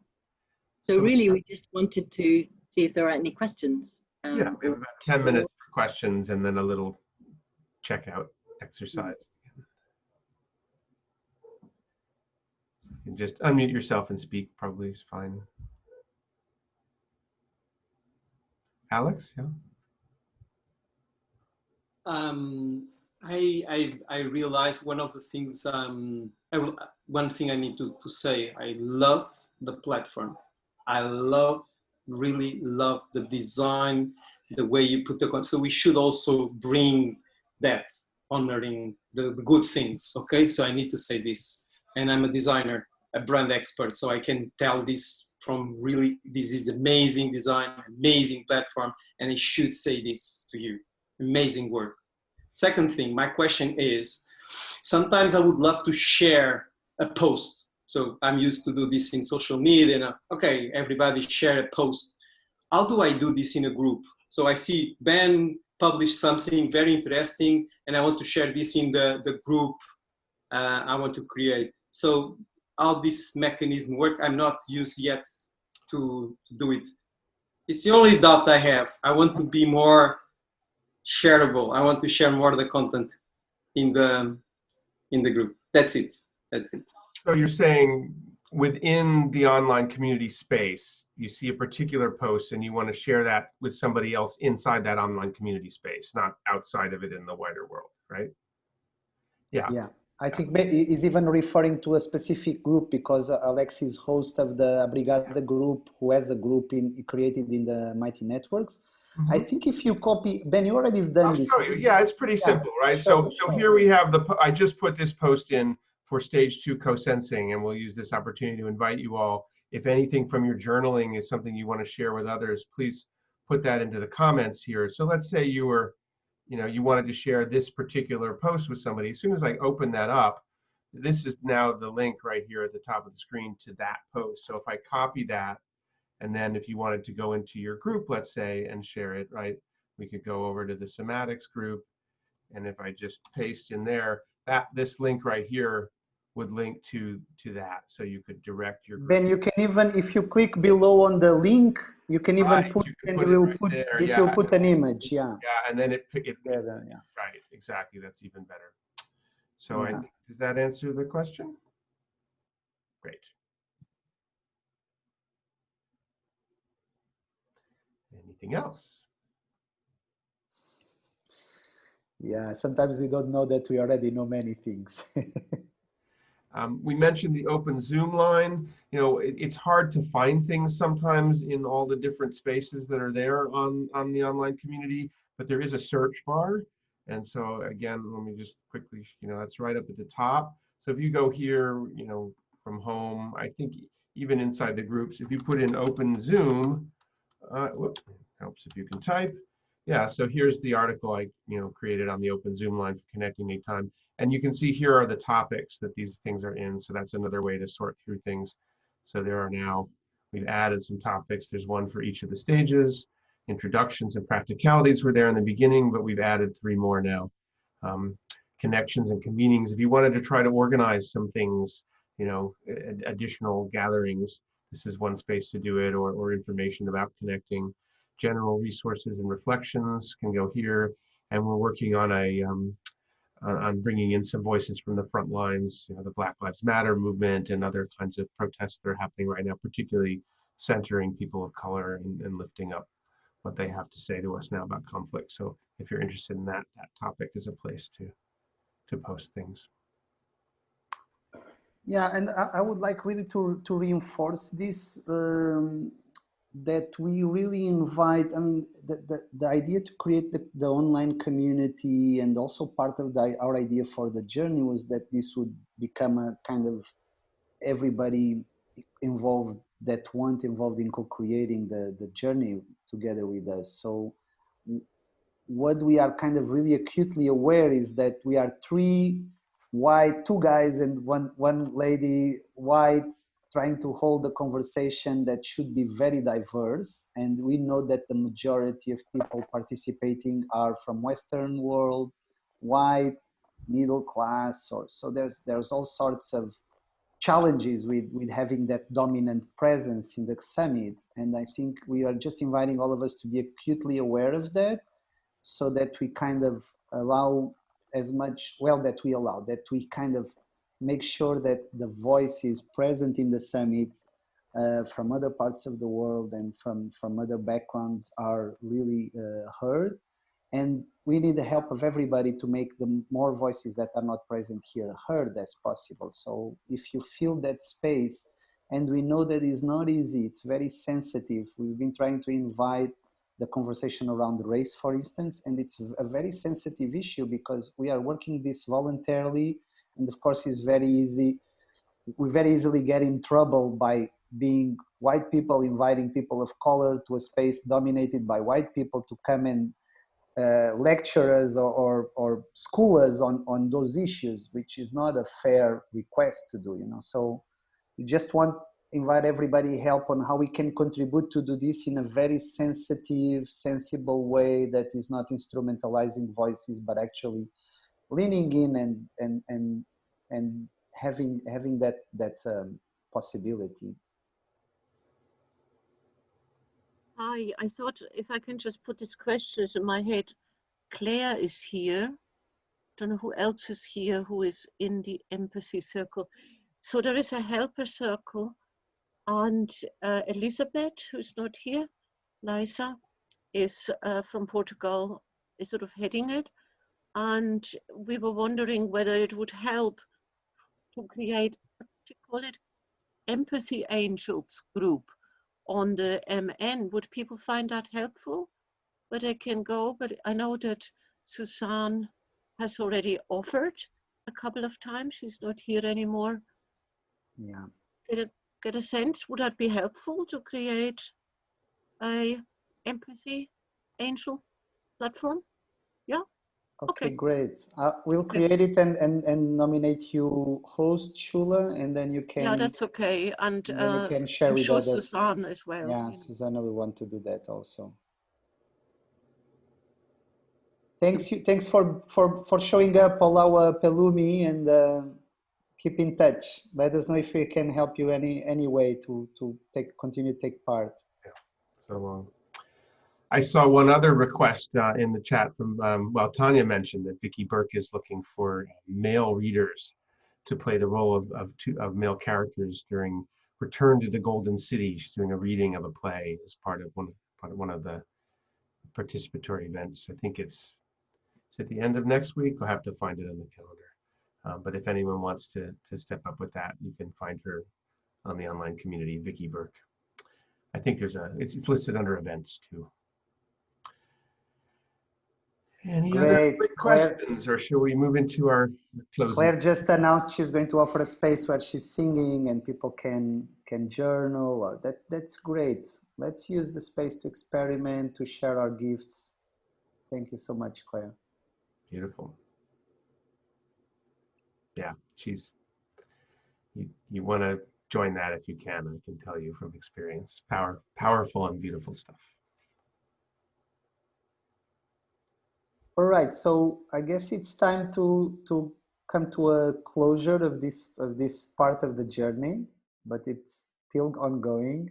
So really, we just wanted to see if there are any questions. Yeah, we have about 10 minutes for questions and then a little checkout exercise. You can just unmute yourself and speak, probably is fine. Alex, yeah? I realized one of the things, one thing I need to say, I love the platform. I really love the design, the way you put so we should also bring that, honoring the good things, okay? So I need to say this, and I'm a designer, a brand expert, so I can tell this from really, this is amazing design, amazing platform, and I should say this to you, amazing work. Second thing, my question is, sometimes I would love to share a post. So I'm used to do this in social media, and okay, everybody share a post. How do I do this in a group? So I see Ben published something very interesting, and I want to share this in the group I want to create. So how this mechanism work, I'm not used yet to do it. It's the only doubt I have. I want to be more shareable. I want to share more of the content in the group. That's it. That's it. So you're saying within the online community space, you see a particular post and you want to share that with somebody else inside that online community space, not outside of it in the wider world, right? Yeah. Yeah. I think he's even referring to a specific group because Alex is host of the Abrigada group, who has a group created in the Mighty Networks. I think if you copy, Ben, you already have done this. Yeah, it's pretty simple, right? So here we have I just put this post in for stage 2 co-sensing, and we'll use this opportunity to invite you all. If anything from your journaling is something you want to share with others, please put that into the comments here. So let's say you were, you wanted to share this particular post with somebody. As soon as I open that up, this is now the link right here at the top of the screen to that post. So if I copy that, and then if you wanted to go into your group, let's say, and share it, right, we could go over to the somatics group. And if I just paste in there, this link right here would link to that. So you could direct your group. Ben, you can even, if you click below on the link, you can even put, and it will put, it will put an image, yeah. Yeah, and then it together, yeah. Right, exactly, that's even better. So Yeah. does that answer the question? Great. Anything else? Yeah, sometimes we don't know that we already know many things. We mentioned the open Zoom line. You know, it's hard to find things sometimes in all the different spaces that are there on the online community, but there is a search bar. And so again, let me just quickly, you know, that's right up at the top. So if you go here, you know, from home, I think even inside the groups, if you put in open Zoom, whoops, helps if you can type. Yeah, so here's the article I, you know, created on the open Zoom line for Connecting Anytime. And you can see here are the topics that these things are in. So that's another way to sort through things. So there are now, we've added some topics. There's one for each of the stages. Introductions and practicalities were there in the beginning, but we've added 3 more now. Connections and convenings. If you wanted to try to organize some things, you know, additional gatherings, this is one space to do it, or information about connecting. General resources and reflections can go here. And we're working on on bringing in some voices from the front lines, you know, the Black Lives Matter movement and other kinds of protests that are happening right now, particularly centering people of color and lifting up what they have to say to us now about conflict. So if you're interested in that topic is a place to post things. Yeah, and I would like really to reinforce this, that we really invite, I mean, the idea to create the online community, and also part of our idea for the journey was that this would become a kind of everybody involved involved in co-creating the journey together with us. So what we are kind of really acutely aware is that we are 3 white, 2 guys and one lady, white, trying to hold a conversation that should be very diverse. And we know that the majority of people participating are from Western world, white, middle class, so there's all sorts of challenges with having that dominant presence in the summit. And I think we are just inviting all of us to be acutely aware of that, so that we kind of allow as much, well, that we kind of make sure that the voices present in the summit from other parts of the world and from other backgrounds are really heard. And we need the help of everybody to make the more voices that are not present here heard as possible. So if you feel that space, and we know that it's not easy, it's very sensitive. We've been trying to invite the conversation around race, for instance, and it's a very sensitive issue because we are working this voluntarily, and of course it's very easy. We very easily get in trouble by being white people inviting people of color to a space dominated by white people to come and lecture us or school us on those issues, which is not a fair request to do, you know. So we just want invite everybody help on how we can contribute to do this in a very sensitive, sensible way that is not instrumentalizing voices, but actually leaning in and having that possibility. Hi, I thought if I can just put these questions in my head. Claire is here. Don't know who else is here who is in the empathy circle. So there is a helper circle, and Elizabeth, who's not here, Liza, is from Portugal, is sort of heading it. And we were wondering whether it would help to create, what do you call it, Empathy Angels group on the MN. Would people find that helpful? Where they can go, but I know that Suzanne has already offered a couple of times. She's not here anymore. Yeah. Get a sense, would that be helpful to create a empathy angel platform? Yeah. Okay, great. We'll create it and nominate you host, Shula, and then you Yeah, can that's okay. And then you can share I'm with sure other. Suzanne as well. Yeah, you know. Susanna will want to do that also. Thanks for showing up, Olawa Pelumi, and keep in touch. Let us know if we can help you any way to continue to take part. So I saw one other request in the chat from, well, Tanya mentioned that Vicki Burke is looking for male readers to play the role of male characters during Return to the Golden City. She's doing a reading of a play as part of one of the participatory events. I think it's at the end of next week. We'll have to find it on the calendar. But if anyone wants to step up with that, you can find her on the online community, Vicki Burke. I think it's listed under events too. Any other quick questions, or should we move into our closing? Claire just announced she's going to offer a space where she's singing and people can journal. Or that's great. Let's use the space to experiment, to share our gifts. Thank you so much, Claire. Beautiful. Yeah, you want to join that if you can. I can tell you from experience, powerful and beautiful stuff. All right, so I guess it's time to come to a closure of this part of the journey, but it's still ongoing.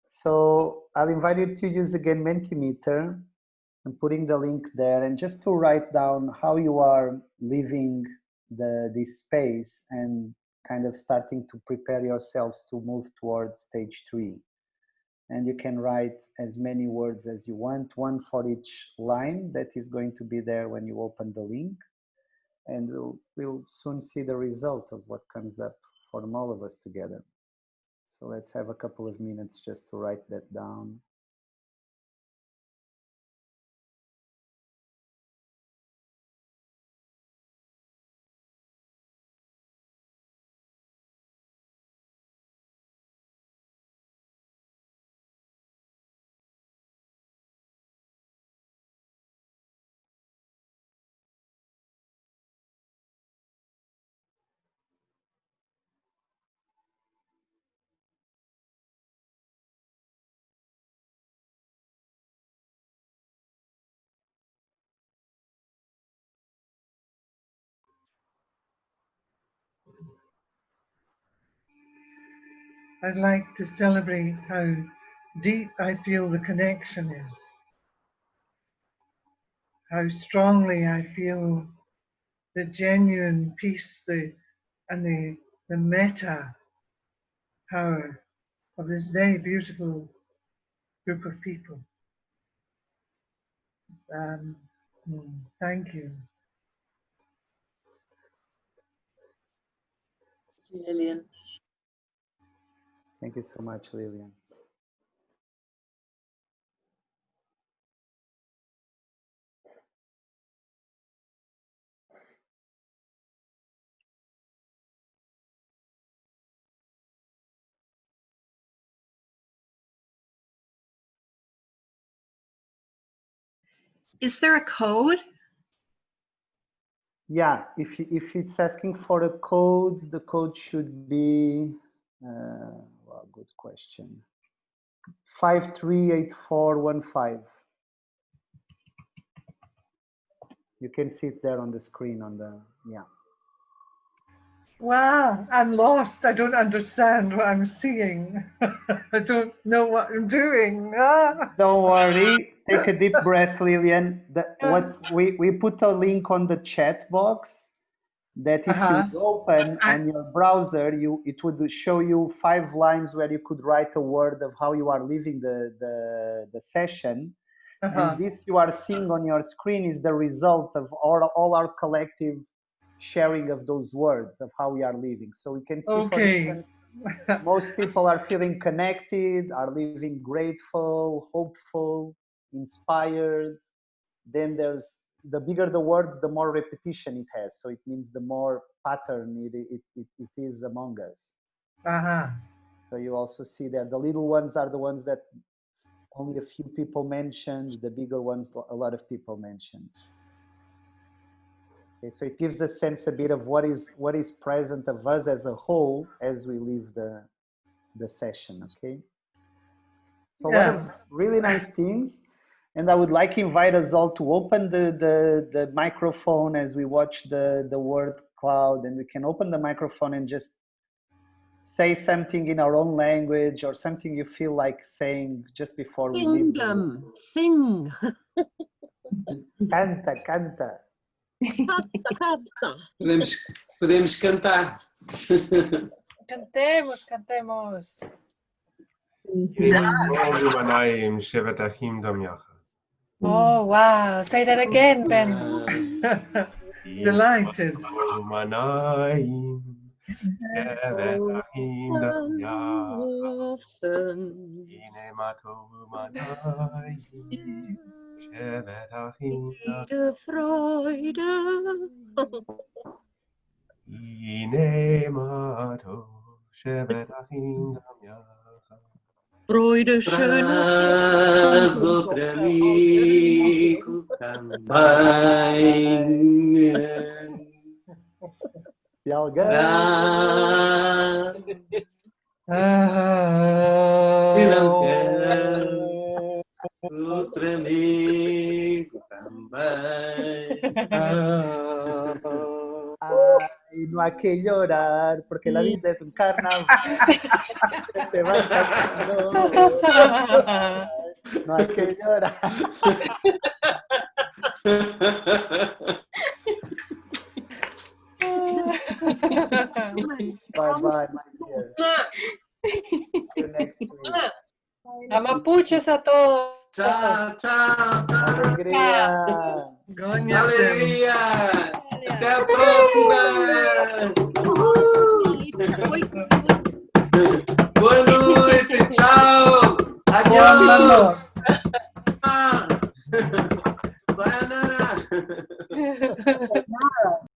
So I'll invite you to use again Mentimeter. I'm putting the link there, and just to write down how you are living this space and kind of starting to prepare yourselves to move towards stage 3. And you can write as many words as you want, one for each line that is going to be there when you open the link. And we'll soon see the result of what comes up from all of us together. So let's have a couple of minutes just to write that down. I'd like to celebrate how deep I feel the connection is, how strongly I feel the genuine peace and the meta power of this very beautiful group of people. Thank you. Lillian. Thank you so much, Lillian. Is there a code? Yeah, if it's asking for a code, the code should be, well, good question. 538415. You can see it there on the screen yeah. Wow, I'm lost. I don't understand what I'm seeing. I don't know what I'm doing. Don't worry. Take a deep breath, Lillian. What we put a link on the chat box that if you open on your browser, it would show you 5 lines where you could write a word of how you are living the session. And this you are seeing on your screen is the result of all our collective sharing of those words of how we are living. So we can see, for instance, most people are feeling connected, are living grateful, hopeful, inspired. Then there's the bigger the words, the more repetition it has. So it means the more pattern it is among us. So you also see that the little ones are the ones that only a few people mentioned, the bigger ones a lot of people mentioned. Okay, so it gives a sense a bit of what is present of us as a whole as we leave the session. Okay. So a lot of really nice things. And I would like to invite us all to open the microphone as we watch the word cloud, and we can open the microphone and just say something in our own language or something you feel like saying just before we leave. Kingdom, sing. Canta, canta. Podemos cantar. Cantemos, cantemos. Oh, wow. Say that again, Ben. Delighted. Freude, traz outro amigo também. E alguém não quer outro amigo também. Ay, no hay que llorar porque la vida es un carnaval. Se va cantando. No hay que llorar. Bye bye, my dears. See you next week. Amapuches a todos. Tchau, tchau. Alegria. Gonya. Alegria.